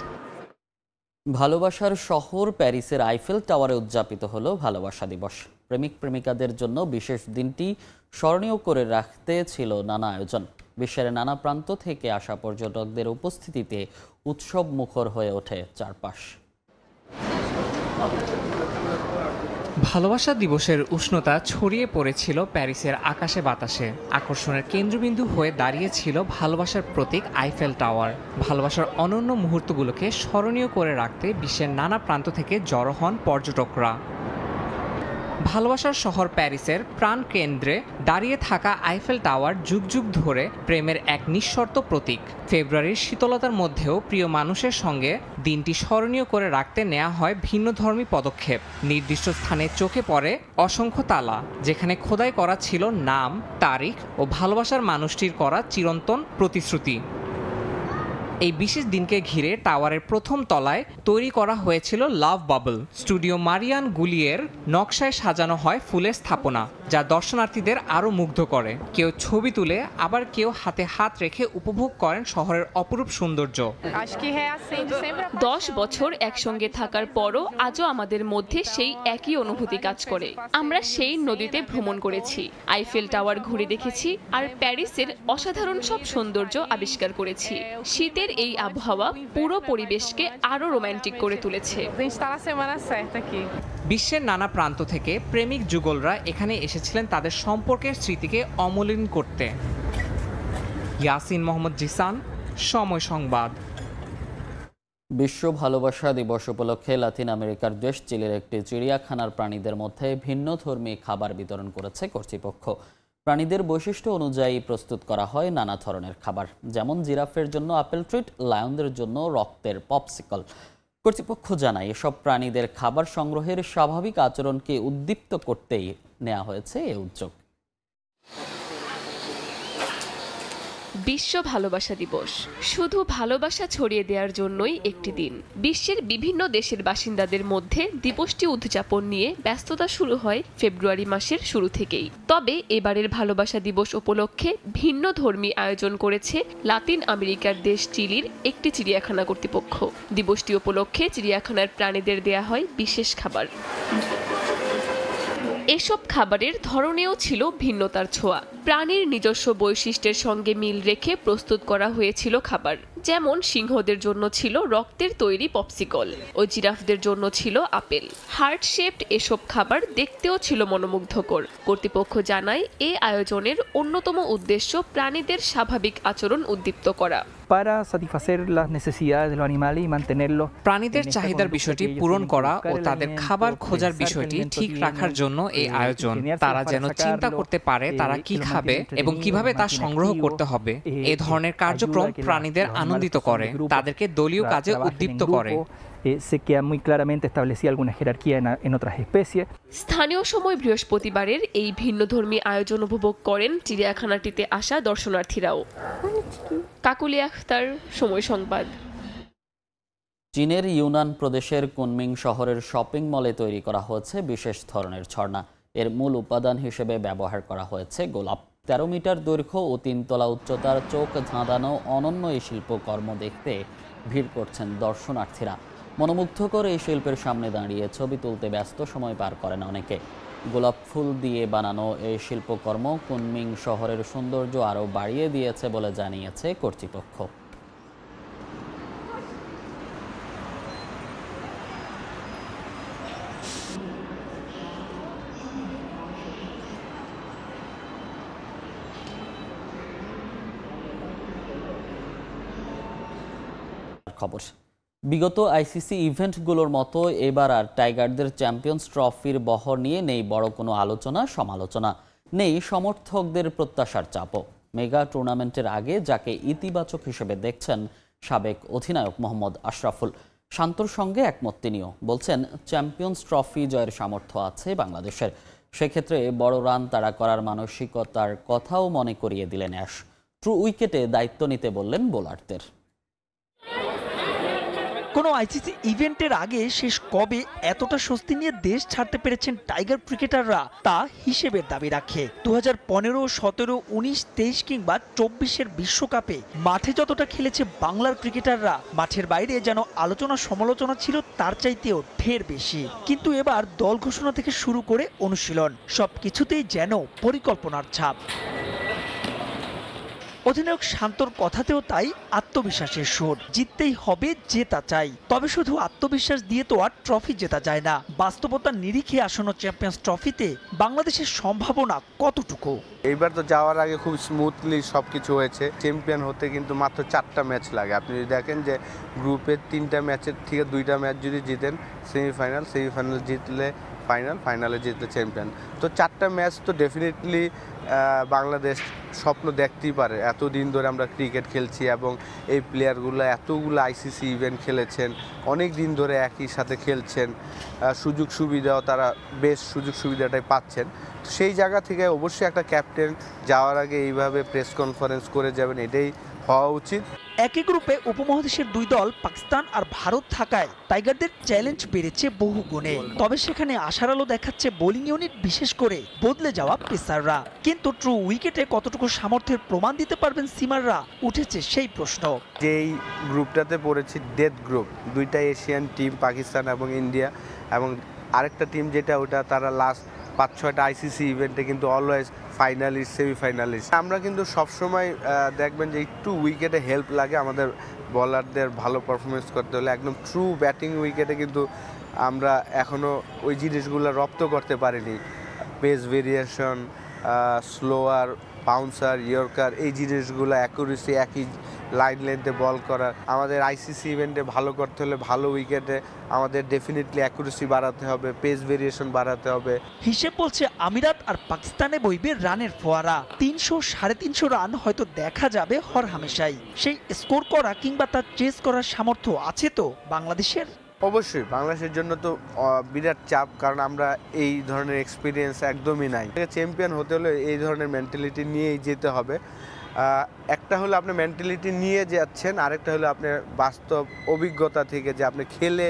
ভালোবাসার শহর প্যারিসের আইফেল টাওয়ারে উদযাপিত হলো ভালোবাসা দিবস। প্রেমিক প্রেমিকাদের জন্য বিশেষ দিনটি স্মরণীয় করে রাখতে ছিল নানা আয়োজন। বিশ্বের নানা প্রান্ত থেকে আসা পর্যটকদের উপস্থিতিতে উৎসব মুখর হয়ে ওঠে চারপাশ। ভালোবাসা দিবসের উষ্ণতা ছড়িয়ে পড়েছিল প্যারিসের আকাশে বাতাসে। আকর্ষণের কেন্দ্রবিন্দু হয়ে দাঁড়িয়েছিল ভালোবাসার প্রতীক আইফেল টাওয়ার। ভালোবাসার অনন্য মুহূর্তগুলোকে স্মরণীয় করে রাখতে বিশ্বের নানা প্রান্ত থেকে জড়ো হন পর্যটকরা। ভালোবাসার শহর প্যারিসের প্রাণ কেন্দ্রে দাঁড়িয়ে থাকা আইফেল টাওয়ার যুগ যুগ ধরে প্রেমের এক নিঃশর্ত প্রতীক। ফেব্রুয়ারির শীতলতার মধ্যেও প্রিয় মানুষের সঙ্গে দিনটি স্মরণীয় করে রাখতে নেওয়া হয় ভিন্নধর্মী পদক্ষেপ। নির্দিষ্ট স্থানে চোখে পড়ে অসংখ্য তালা, যেখানে খোদাই করা ছিল নাম, তারিখ ও ভালোবাসার মানুষটির করা চিরন্তন প্রতিশ্রুতি। এই বিশেষ দিনকে ঘিরে টাওয়ারের প্রথম তলায় তৈরি করা হয়েছিল লাভ বাবল। স্টুডিও মারিয়ান গুলিয়ের নকশায় সাজানো হয় ফুলের স্থাপনা, যা দর্শনার্থীদের আরও মুগ্ধ করে। কেউ ছবি তুলে, আবার কেউ হাতে হাত রেখে উপভোগ করেন শহরের অপরূপ সৌন্দর্য। 10 বছর একসঙ্গে থাকার পরও আজও আমাদের মধ্যে সেই একই অনুভূতি কাজ করে। আমরা সেই নদীতে ভ্রমণ করেছি, আইফেল টাওয়ার ঘুরে দেখেছি, আর প্যারিসের অসাধারণ সব সৌন্দর্য আবিষ্কার করেছি। শীতের এই আবহাওয়া পুরো পরিবেশকে আরো রোমান্টিক করে তুলেছে। বিশ্বের নানা প্রান্ত থেকে প্রেমিক যুগলরা এখানে এসেছিলেন তাদের সম্পর্কের স্মৃতিকে অমলিন করতে। ইয়াসিন মোহাম্মদ জিসান, সময় সংবাদ। বিশ্ব ভালোবাসা দিবস উপলক্ষে লাতিন আমেরিকার দেশ চিলির একটি চিড়িয়াখানার প্রাণীদের মধ্যে ভিন্নধর্মী খাবার বিতরণ করেছে কর্তৃপক্ষ। প্রাণীদের বৈশিষ্ট্য অনুযায়ী প্রস্তুত করা হয় নানা ধরনের খাবার, যেমন জিরাফের জন্য আপেল ট্রিট, লায়নদের জন্য রক্তের পপসিকল। কর্তৃপক্ষ জানায় এসব প্রাণীদের খাবার সংগ্রহের স্বাভাবিক আচরণকে উদ্দীপ্ত করতেই নেওয়া হয়েছে এই উদ্যোগ। বিশ্ব ভালোবাসা দিবস শুধু ভালোবাসা ছড়িয়ে দেওয়ার জন্যই একটি দিন। বিশ্বের বিভিন্ন দেশের বাসিন্দাদের মধ্যে দিবসটি উদযাপন নিয়ে ব্যস্ততা শুরু হয় ফেব্রুয়ারি মাসের শুরু থেকেই। তবে এবারের ভালোবাসা দিবস উপলক্ষে ভিন্ন ধর্মী আয়োজন করেছে লাতিন আমেরিকার দেশ চিলির একটি চিড়িয়াখানা কর্তৃপক্ষ। দিবসটি উপলক্ষে চিড়িয়াখানার প্রাণীদের দেয়া হয় বিশেষ খাবার। এসব খাবারের ধরনেও ছিল ভিন্নতার ছোঁয়া। প্রাণীর নিজস্ব বৈশিষ্ট্যের সঙ্গে মিল রেখে প্রস্তুত করা হয়েছিল খাবার, যেমন সিংহদের জন্য ছিল রক্তের তৈরি পপসিকল ও জিরাফদের জন্য ছিল আপেল। হার্ট শেপড এসব খাবার দেখতেও ছিল মনোমুগ্ধকর। কর্তৃপক্ষ জানায় এই আয়োজনের অন্যতম উদ্দেশ্য প্রাণীদের স্বাভাবিক আচরণ উদ্দীপ্ত করা। প্রাণীদের চাহিদার বিষয়টি পূরণ করা ও তাদের খাবার খোঁজার বিষয়টি ঠিক রাখার জন্য এই আয়োজন। তারা যেন চিন্তা করতে পারে তারা কি খাবে এবং কিভাবে তা সংগ্রহ করতে হবে। এ ধরনের কার্যক্রম প্রাণীদের আনন্দিত করে, তাদেরকে দলীয় কাজে উদ্দীপ্ত করে। স্থানীয় সময় বৃহস্পতিবারের এই ভিন্নধর্মী আয়োজন উপভোগ করেন চিড়িয়াখানাটিতে আসা দর্শনার্থীরাও। কাকুলি আখতার, সময় সংবাদ। চীনের ইউনান প্রদেশের কুনমিং শহরের শপিং মলে তৈরি করা হয়েছে বিশেষ ধরনের ঝর্ণা। এর মূল উপাদান হিসেবে ব্যবহার করা হয়েছে গোলাপ। 13 মিটার দৈর্ঘ্য ও 3 তলা উচ্চতার চোখ ধাঁধানো অনন্য এই শিল্পকর্ম দেখতে ভিড় করছেন দর্শনার্থীরা। মনোমুগ্ধকর এই শিল্পের সামনে দাঁড়িয়ে ছবি তুলতে ব্যস্ত সময় পার করেন অনেকে। গোলাপ ফুল দিয়ে বানানো এই শিল্পকর্ম কুনমিং শহরের সৌন্দর্য আরও বাড়িয়ে দিয়েছে বলে জানিয়েছে কর্তৃপক্ষ। খবর, বিগত আইসিসি ইভেন্টগুলোর মতো এবার আর টাইগারদের চ্যাম্পিয়ন্স ট্রফির বহর নিয়ে নেই বড় কোনো আলোচনা সমালোচনা, নেই সমর্থকদের প্রত্যাশার চাপও। মেগা টুর্নামেন্টের আগে যাকে ইতিবাচক হিসেবে দেখছেন সাবেক অধিনায়ক মোহাম্মদ আশরাফুল, শান্তর সঙ্গে একমত তিনিও। বলছেন চ্যাম্পিয়ন্স ট্রফি জয়ের সামর্থ্য আছে বাংলাদেশের, সেক্ষেত্রে বড় রান তাড়া করার মানসিকতার কথাও মনে করিয়ে দিলেন অ্যাশ। ট্রু উইকেটে দায়িত্ব নিতে বললেন বোলারদের। কোনো আইসিসি ইভেন্টের আগে শেষ কবে এতটা স্বস্তি নিয়ে দেশ ছাড়তে পেরেছেন টাইগার ক্রিকেটাররা তা হিসেবের দাবি রাখে। 2015, 17, 19, 23 কিংবা 24-এর বিশ্বকাপে মাঠে যতটা খেলেছে বাংলার ক্রিকেটাররা, মাঠের বাইরে যেন আলোচনা সমালোচনা ছিল তার চাইতেও ঢের বেশি। কিন্তু এবার দল ঘোষণা থেকে শুরু করে অনুশীলন সবকিছুতেই যেন পরিকল্পনার ছাপ। অধিনায়ক শান্তর কথাতেও তাই আত্মবিশ্বাসের সুর। জিততেই হবে, জেতা চাই, তবে শুধু আত্মবিশ্বাস দিয়ে তো আর ট্রফি জেতা যায় না। বাস্তবতার নিরিখে আসন্ন চ্যাম্পিয়ন্স ট্রফিতে বাংলাদেশের সম্ভাবনা কতটুকু? এইবার তো যাওয়ার আগে খুব স্মুথলি সবকিছু হয়েছে। চ্যাম্পিয়ন হতে কিন্তু মাত্র 4টা ম্যাচ লাগে। আপনি যদি দেখেন যে গ্রুপের 3টা ম্যাচের থেকে 2টা ম্যাচ যদি জিতেন সেমিফাইনাল, সেমিফাইনাল জিতলে ফাইনাল, ফাইনালে জিতলে চ্যাম্পিয়ন। তো 4টা ম্যাচ তো ডেফিনেটলি বাংলাদেশ স্বপ্ন দেখতেই পারে। এতদিন ধরে আমরা ক্রিকেট খেলছি এবং এই প্লেয়ারগুলো এতগুলো আইসিসি ইভেন্ট খেলেছেন, অনেক দিন ধরে একই সাথে খেলছেন, সুযোগ সুবিধাও তারা বেশ সুযোগ সুবিধাটাই পাচ্ছেন। তো সেই জায়গা থেকে অবশ্যই একটা ক্যাপ্টেন যাওয়ার আগে এইভাবে প্রেস কনফারেন্স করে যাবেন, এটাই হওয়া উচিত। একই গ্রুপে উপমহাদেশের দুই দল পাকিস্তান আর ভারত থাকায় টাইগারদের চ্যালেঞ্জ বেড়েছে বহু গুণে। তবে সেখানে আশার আলো দেখাচ্ছে বোলিং ইউনিট, বিশেষ করে বদলে যাওয়া পেসাররা। কিন্তু ট্রু উইকেটে কতটুকু সামর্থ্যের প্রমাণ দিতে পারবেন সিমাররা, উঠেছে সেই প্রশ্ন। যেই গ্রুপটাতে পড়েছি ডেথ গ্রুপ, 2টা এশিয়ান টিম পাকিস্তান এবং ইন্ডিয়া, এবং আরেকটা টিম যেটা ওটা তারা লাস্ট 5-6টা আইসিসি ইভেন্টে কিন্তু অলওয়েজ ফাইনালিস্ট, সেমিফাইনালিস্ট। আমরা কিন্তু সবসময় দেখবেন যে একটু উইকেটে হেল্প লাগে আমাদের বলারদের ভালো পারফরমেন্স করতে হলে। একদম ট্রু ব্যাটিং উইকেটে কিন্তু আমরা এখনও ওই জিনিসগুলো রপ্ত করতে পারিনি। Pace variation, slower, bouncer, yorker, এই জিনিসগুলো অ্যাকুরেসি, একই লাইন লেন্থে বল করা। আমাদের আইসিসি ইভেন্টে ভালো করতে হলে ভালো উইকেটে আমাদের ডেফিনেটলি অ্যাকুরেসি বাড়াতে হবে, পেস ভেরিয়েশন বাড়াতে হবে। হিসেব বলছে আমিরাত আর পাকিস্তানে বইবে রানের ফোয়ারা। 300, 350 রান হয়তো দেখা যাবে হরহামেশাই। সেই স্কোর করা কিংবা তার চেস করার সামর্থ্য আছে তো বাংলাদেশের? অবশ্যই বাংলাদেশের জন্য তো বিরাট চাপ, কারণ আমরা এই ধরনের এক্সপিরিয়েন্স একদমই নাই। চ্যাম্পিয়ন হতে হলে এই ধরনের মেন্টালিটি নিয়েই যেতে হবে। একটা হলো আপনি মেন্টালিটি নিয়ে যাচ্ছেন, আরেকটা হলো আপনার বাস্তব অভিজ্ঞতা থেকে যে আপনি খেলে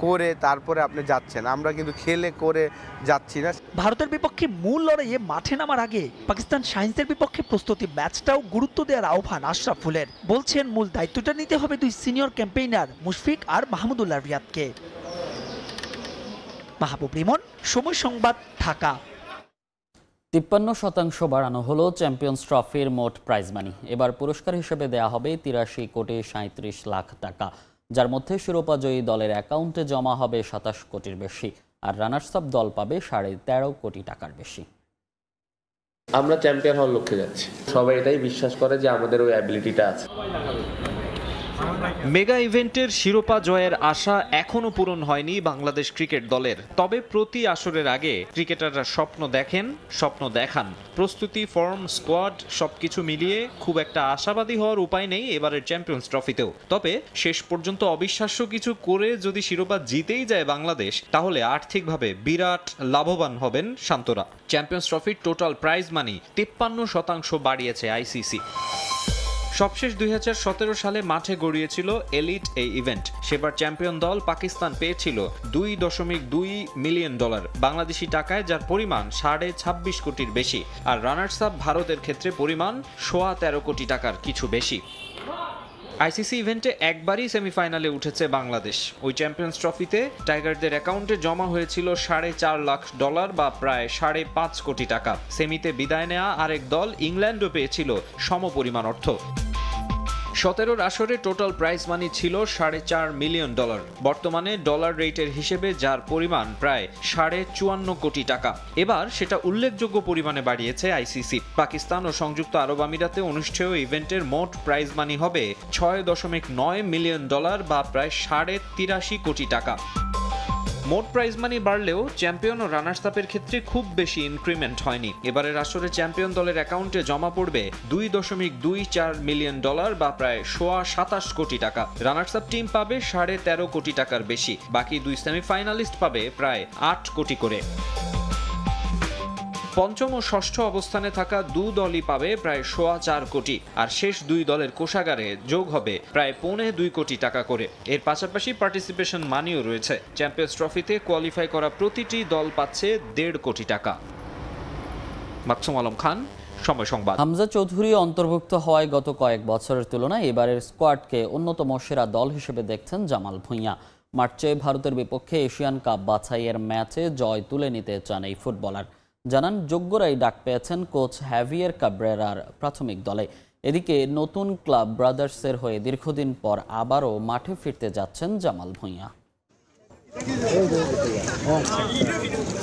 করে তারপরে আপনি যাচ্ছেন। আমরা কিন্তু খেলে করে যাচ্ছি না। ভারতের বিপক্ষে মূল লড়াইয়ে মাঠে নামার আগে পাকিস্তান শাহিনদের বিপক্ষে প্রস্তুতি ম্যাচটাও গুরুত্ব দেওয়ার আহ্বান আশরাফুলের। বলছেন মূল দায়িত্বটা নিতে হবে 2 সিনিয়র ক্যাম্পেইনার মুশফিক আর মাহমুদুল্লাহ রিয়াদকে। মাহবুব রিমন, সময় সংবাদ, ঢাকা। 53% বাড়ানো হলো চ্যাম্পিয়ন্স ট্রফির মোট প্রাইজ মানি। এবার পুরস্কার হিসেবে দেয়া হবে 83,37,00,000 টাকা, যার মধ্যে শিরোপাজয়ী দলের অ্যাকাউন্টে জমা হবে 27 কোটির বেশি, আর রানার্স আপ দল পাবে 13.5 কোটি টাকার বেশি। আমরা চ্যাম্পিয়ন হওয়ার লক্ষ্যে যাচ্ছি। সবাই এটাই বিশ্বাস করে যে আমাদের ওই অ্যাবিলিটিটা আছে। মেগা ইভেন্টের শিরোপা জয়ের আশা এখনো পূরণ হয়নি বাংলাদেশ ক্রিকেট দলের। তবে প্রতি আসরের আগে ক্রিকেটাররা স্বপ্ন দেখেন, স্বপ্ন দেখান। প্রস্তুতি, ফর্ম, স্কোয়াড সবকিছু মিলিয়ে খুব একটা আশাবাদী হওয়ার উপায় নেই এবারের চ্যাম্পিয়ন্স ট্রফিতেও। তবে শেষ পর্যন্ত অবিশ্বাস্য কিছু করে যদি শিরোপা জিতেই যায় বাংলাদেশ, তাহলে আর্থিকভাবে বিরাট লাভবান হবেন শান্তরা। চ্যাম্পিয়ন্স ট্রফির টোটাল প্রাইজ মানি 53% বাড়িয়েছে আইসিসি। সবশেষ 2017 সালে মাঠে গড়িয়েছিল এলিট এই ইভেন্ট। সেবার চ্যাম্পিয়ন দল পাকিস্তান পেয়েছিল $2.2 মিলিয়ন, বাংলাদেশি টাকায় যার পরিমাণ 26.5 কোটির বেশি। আর রানার্স আপ ভারতের ক্ষেত্রে পরিমাণ 13.25 কোটি টাকার কিছু বেশি। আইসিসি ইভেন্টে একবারই সেমিফাইনালে উঠেছে বাংলাদেশ। ওই চ্যাম্পিয়ন্স ট্রফিতে টাইগারদের অ্যাকাউন্টে জমা হয়েছিল $4.5 লাখ বা প্রায় 5.5 কোটি টাকা। সেমিতে বিদায় নেওয়া আরেক দল ইংল্যান্ডও পেয়েছিল সমপরিমাণ অর্থ। 17 আসরে টোটাল প্রাইজ মানি ছিল $4.5 মিলিয়ন। বর্তমানে ডলার রেটের হিসেবে যার পরিমাণ প্রায় 54.5 কোটি টাকা। এবার সেটা উল্লেখযোগ্য পরিমাণে বাড়িয়েছে আইসিসি। পাকিস্তান ও সংযুক্ত আরব আমিরাতে অনুষ্ঠেয় ইভেন্টের মোট প্রাইজ মানি হবে $6.9 মিলিয়ন বা প্রায় 83.5 কোটি টাকা। মোট প্রাইজ মানি বাড়লেও চ্যাম্পিয়ন ও রানার্স আপের ক্ষেত্রে খুব বেশি ইনক্রিমেন্ট হয়নি। এবারের আসরে চ্যাম্পিয়ন দলের অ্যাকাউন্টে জমা পড়বে $2.24 মিলিয়ন বা প্রায় 27 কোটি টাকা। রানার্স আপ টিম পাবে 13.5 কোটি টাকার বেশি। বাকি দুই সেমিফাইনালিস্ট পাবে প্রায় 8 কোটি করে। পঞ্চম ও ষষ্ঠ অবস্থানে থাকা দু দলই পাবে প্রায় 4.25 কোটি, আর শেষ দুই দলের কোষাগারে যোগ হবে প্রায় 2.25 কোটি টাকা করে। এর পাশাপাশি পার্টিসিপেশন মানিও রয়েছে। চ্যাম্পিয়ন্স ট্রফিতে কোয়ালিফাই করা প্রতিটি দল পাচ্ছে 1.5 কোটি টাকা। মাকসুম আলম খান, সময় সংবাদ। হামজা চৌধুরী অন্তর্ভুক্ত হওয়ায় গত কয়েক বছরের তুলনায় এবারের স্কোয়াডকে অন্যতম সেরা দল হিসেবে দেখছেন জামাল ভুঁইয়া। মার্চে ভারতের বিপক্ষে এশিয়ান কাপ বাছাইয়ের ম্যাচে জয় তুলে নিতে চান এই ফুটবলার। জানান যোগ্যরাই ডাক পেয়েছেন কোচ হ্যাভিয়ার কাব্রেরার প্রাথমিক দলে। এদিকে নতুন ক্লাব ব্রাদার্সের হয়ে দীর্ঘদিন পর আবারও মাঠে ফিরতে যাচ্ছেন জামাল ভুঁইয়া।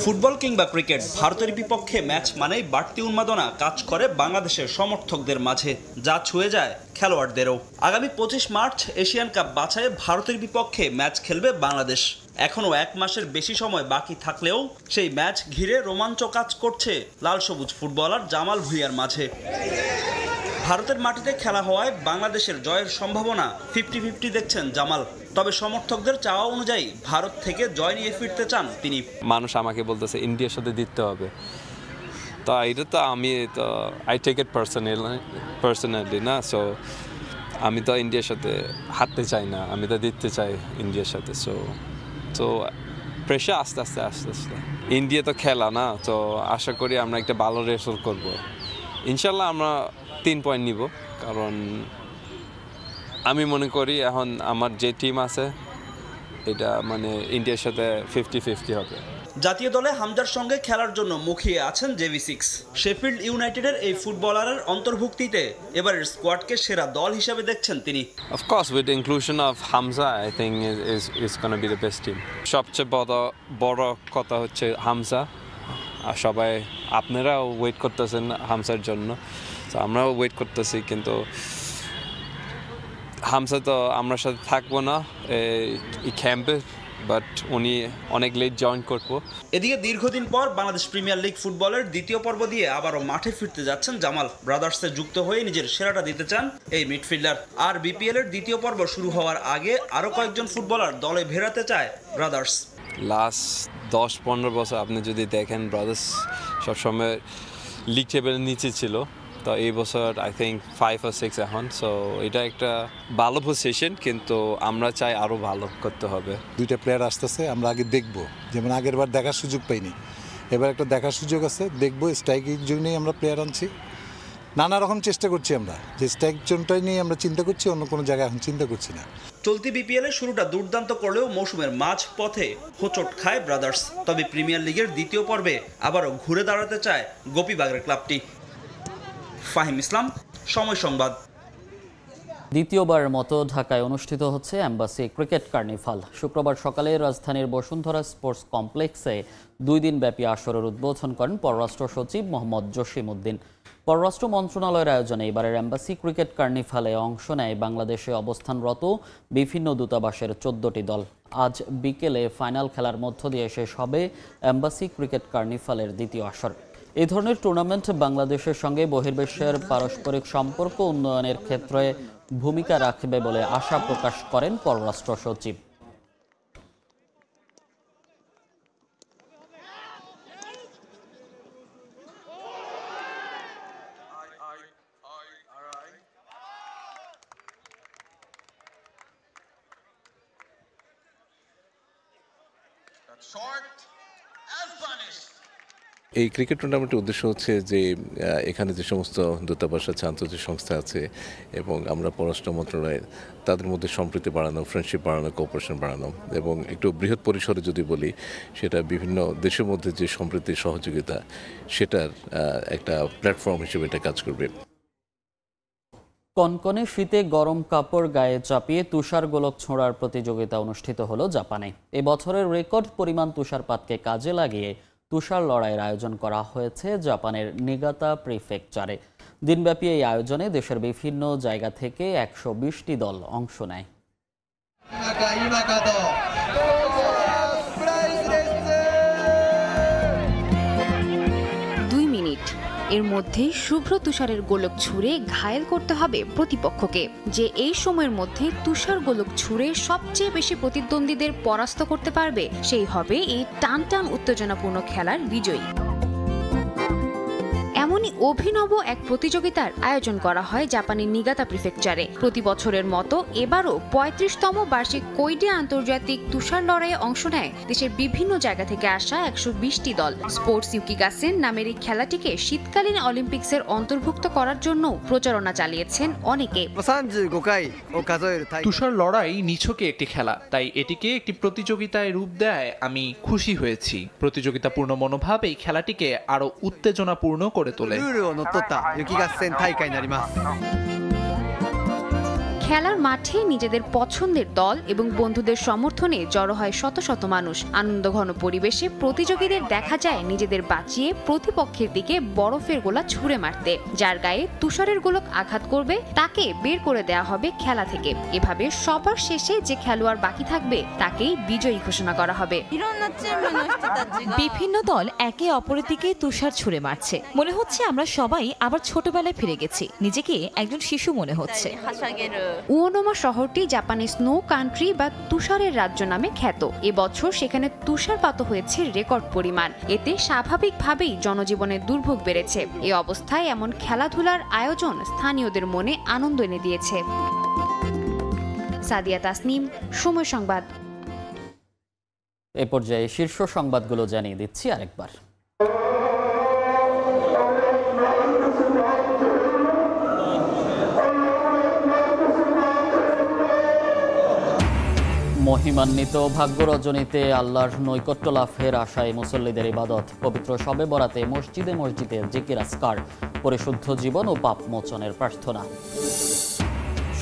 ফুটবল কিংবা ক্রিকেট, ভারতের বিপক্ষে ম্যাচ মানেই বাড়তি উন্মাদনা কাজ করে বাংলাদেশের সমর্থকদের মাঝে, যা ছুঁয়ে যায় খেলোয়াড়দেরও। আগামী 25 মার্চ এশিয়ান কাপ বাছাইয়ে ভারতের বিপক্ষে ম্যাচ খেলবে বাংলাদেশ। এখনও 1 মাসের বেশি সময় বাকি থাকলেও সেই ম্যাচ ঘিরে রোমাঞ্চ কাজ করছে লাল সবুজ ফুটবলার জামাল ভুঁইয়ার মাঝে। ভারতের মাটিতে খেলা হওয়ায় বাংলাদেশের জয়ের সম্ভাবনা 50-50 দেখছেন জামাল। তবে সমর্থকদের চাওয়া অনুযায়ী ভারত থেকে জয় নিয়ে ফিরতে চান তিনি। মানুষ আমাকে বলতেছে ইন্ডিয়ার সাথে জিততে হবে, তো এটা তো আমি তো আই টেক ইট পার্সোনালি না। সো আমি তো ইন্ডিয়ার সাথে হারতে চাই না, আমি তো জিততে চাই ইন্ডিয়ার সাথে। সো প্রেশার আস্তে আস্তে ইন্ডিয়া তো খেলা না, তো আশা করি আমরা একটা ভালো রেজাল্ট করব। ইনশাল্লাহ আমরা 3 পয়েন্ট নিব, কারণ আমি মনে করি এখন আমার যে টিম আছে এটা মানে ইন্ডিয়ার সাথে 50-50 হবে। জাতীয় দলে হামজার সঙ্গে খেলার জন্য মুখিয়ে আছেন JV6। শেফিল্ড ইউনাইটেডের এই ফুটবলারের অন্তর্ভুক্তিতে এবারের স্কোয়াডকে সেরা দল হিসেবে দেখছেন তিনি। Of course, with the inclusion of Hamza, I think is going to be the best team. সবচেয়ে বড় কথা হচ্ছে হামজা, আর সবাই আপনারাও ওয়েট করতেছেন হামজার জন্য, তো আমরাও ওয়েট করতেছি। কিন্তু হামজা তো আমরা সাথে থাকবো না এই ক্যাম্পে, বাট উনি অনেক লেট জয়েন করবো। এদিকে দীর্ঘদিন পর বাংলাদেশ প্রিমিয়ার লিগ ফুটবলের দ্বিতীয় পর্ব দিয়ে আবারও মাঠে ফিরতে যাচ্ছেন জামাল। ব্রাদার্সে যুক্ত হয়ে নিজের সেরাটা দিতে চান এই মিডফিল্ডার। আর বিপিএল এর দ্বিতীয় পর্ব শুরু হওয়ার আগে আরও কয়েকজন ফুটবলার দলে ভেড়াতে চায় ব্রাদার্স। লাস্ট 10-15 বছর আপনি যদি দেখেন, ব্রাদার্স সবসময় লিগ টেবিলের নিচে ছিল, তো এই বছর আই থিঙ্ক 5 or 6 এখন। সো এটা একটা ভালো পজিশন, কিন্তু আমরা চাই আরও ভালো করতে হবে। 2টা প্লেয়ার আসতেছে, আমরা আগে দেখব, যেমন আগের বার দেখার সুযোগ পাইনি, এবার একটা দেখার সুযোগ আছে, দেখব। স্ট্রাইকের জন্যই আমরা প্লেয়ার আনছি, নানা রকম চেষ্টা করছি আমরা, যে স্ট্রাইক জোনটাই নিয়ে আমরা চিন্তা করছি, অন্য কোনো জায়গায় এখন চিন্তা করছি না। চলতি বিপিএলের শুরুটা দুর্দান্ত করলেও মৌসুমের মাঝ পথে হোঁচট খায় ব্রাদার্স। তবে প্রিমিয়ার লিগের দ্বিতীয় পর্বে আবারও ঘুরে দাঁড়াতে চায় গোপীবাগের ক্লাবটি। ফাহিম ইসলাম, সময় সংবাদ। দ্বিতীয়বারের মতো ঢাকায় অনুষ্ঠিত হচ্ছে এম্বাসি ক্রিকেট কার্নিভাল। শুক্রবার সকালে রাজধানীর বসুন্ধরা স্পোর্টস কমপ্লেক্সে 2 দিনব্যাপী আসরের উদ্বোধন করেন পররাষ্ট্র সচিব মোহাম্মদ জসিম উদ্দিন। পররাষ্ট্র মন্ত্রণালয়ের আয়োজনে এবারের এম্বাসি ক্রিকেট কার্নিভালে অংশ নেয় বাংলাদেশে অবস্থানরত বিভিন্ন দূতাবাসের 14টি দল। আজ বিকেলে ফাইনাল খেলার মধ্য দিয়ে শেষ হবে এম্বাসি ক্রিকেট কার্নিভালের দ্বিতীয় আসর। এই ধরনের টুর্নামেন্ট বাংলাদেশের সঙ্গে বহির্বিশ্বের পারস্পরিক সম্পর্ক উন্নয়নের ক্ষেত্রে ভূমিকা রাখবে বলে আশা প্রকাশ করেন পররাষ্ট্র সচিব। এই ক্রিকেট টুর্নামেন্টের উদ্দেশ্য হচ্ছে যে এখানে যে সমস্ত দূতাবাস আছে, আন্তর্জাতিক সংস্থা আছে এবং আমরা পররাষ্ট্র মন্ত্রণালয় তাদের মধ্যে সম্প্রীতি বাড়ানো, ফ্রেন্ডশিপ বাড়ানো, কোঅপারেশন বাড়ানো এবং একটু বৃহৎ পরিসরে যদি বলি সেটা বিভিন্ন দেশের মধ্যে যে সম্প্রীতির সহযোগিতা সেটার একটা প্ল্যাটফর্ম হিসেবে এটা কাজ করবে। কনকনে শীতে গরম কাপড় গায়ে চাপিয়ে তুষার গোলক ছোঁড়ার প্রতিযোগিতা অনুষ্ঠিত হলো জাপানে। এবছরের রেকর্ড পরিমাণ তুষারপাতকে কাজে লাগিয়ে তুষার লড়াইয়ের আয়োজন করা হয়েছে জাপানের নিগাতা প্রিফেকচারে। দিনব্যাপী এই আয়োজনে দেশের বিভিন্ন জায়গা থেকে 120টি দল অংশ নেয়। 2 মিনিট এর মধ্যেই শুভ্র তুষারের গোলক ছুঁড়ে ঘায়েল করতে হবে প্রতিপক্ষকে। যে এই সময়ের মধ্যে তুষার গোলক ছুঁড়ে সবচেয়ে বেশি প্রতিদ্বন্দ্বীদের পরাস্ত করতে পারবে সেই হবে এই টানটান উত্তেজনাপূর্ণ খেলার বিজয়ী। এমনই অভিনব এক প্রতিযোগিতার আয়োজন করা হয় জাপানের নিগাতা প্রিফেকচারে। প্রতি বছরের মতো এবারও 35তম বার্ষিক কোইডে আন্তর্জাতিক তুষার লড়াইয়ে অংশ নেয় দেশের বিভিন্ন জায়গা থেকে আসা 120টি দল। স্পোর্টস ইউকিগাসেন নামের এই খেলাটিকে শীতকালীন অলিম্পিক্সের অন্তর্ভুক্ত করার জন্য প্রচারণা চালিয়েছেন অনেকে। তুষার লড়াই নিছকে একটি খেলা, তাই এটিকে একটি প্রতিযোগিতায় রূপ দেয় আমি খুশি হয়েছি। প্রতিযোগিতাপূর্ণ মনোভাব এই খেলাটিকে আরো উত্তেজনাপূর্ণ করে তোলে। খেলার মাঠে নিজেদের পছন্দের দল এবং বন্ধুদের সমর্থনে জড়ো হয় শত শত মানুষ। আনন্দঘন পরিবেশে প্রতিযোগীদের দেখা যায় নিজেদের বাঁচিয়ে প্রতিপক্ষের দিকে বরফের গোলা ছুঁড়ে মারতে। যার গায়ে তুষারের গোলক আঘাত করবে তাকে বের করে দেওয়া হবে খেলা থেকে। এভাবে সবার শেষে যে খেলোয়াড় বাকি থাকবে তাকেই বিজয়ী ঘোষণা করা হবে। বিভিন্ন দল একে অপরের দিকে তুষার ছুঁড়ে মারছে। মনে হচ্ছে আমরা সবাই আবার ছোটবেলায় ফিরে গেছি। নিজেকে একজন শিশু মনে হচ্ছে। উয়োনোমা শহরটি জাপানের স্নো কান্ট্রি বা তুষারের রাজ্য নামে খ্যাত। এবছর সেখানে তুষারপাত হয়েছে রেকর্ড পরিমাণ। এতে স্বাভাবিকভাবেই জনজীবনের দুর্ভোগ বেড়েছে। এই অবস্থায় এমন খেলাধুলার আয়োজন স্থানীয়দের মনে আনন্দ এনে দিয়েছে। সাদিয়া তাসনিম, সময় সংবাদ। এই পর্যায়ে শীর্ষ সংবাদগুলো জানিয়ে দিচ্ছি আরেকবার। মহিমান্বিত ভাগ্য রজনীতে আল্লাহর নৈকট্য লাভের আশায় মুসল্লিদের ইবাদত। পবিত্র শবে বরাতে মসজিদে মসজিদে জিকির আজকার, পরিশুদ্ধ জীবন ও পাপ মোচনের প্রার্থনা।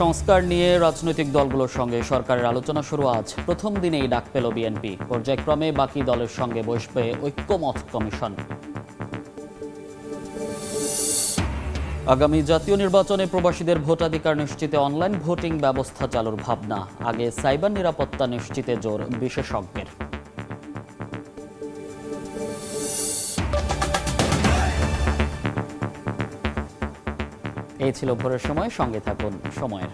সংস্কার নিয়ে রাজনৈতিক দলগুলোর সঙ্গে সরকারের আলোচনা শুরু আজ। প্রথম দিনেই ডাক পেল বিএনপি। পর্যায়ক্রমে বাকি দলের সঙ্গে বসবে ঐক্যমত কমিশন। আগামী জাতীয় নির্বাচনে প্রবাসীদের ভোটাধিকার নিশ্চিতে অনলাইন ভোটিং ব্যবস্থা চালুর ভাবনা। আগে সাইবার নিরাপত্তা নিশ্চিতে জোর বিশেষজ্ঞের। এই ছিল ভোরের সময়। সঙ্গে থাকুন সময়ের।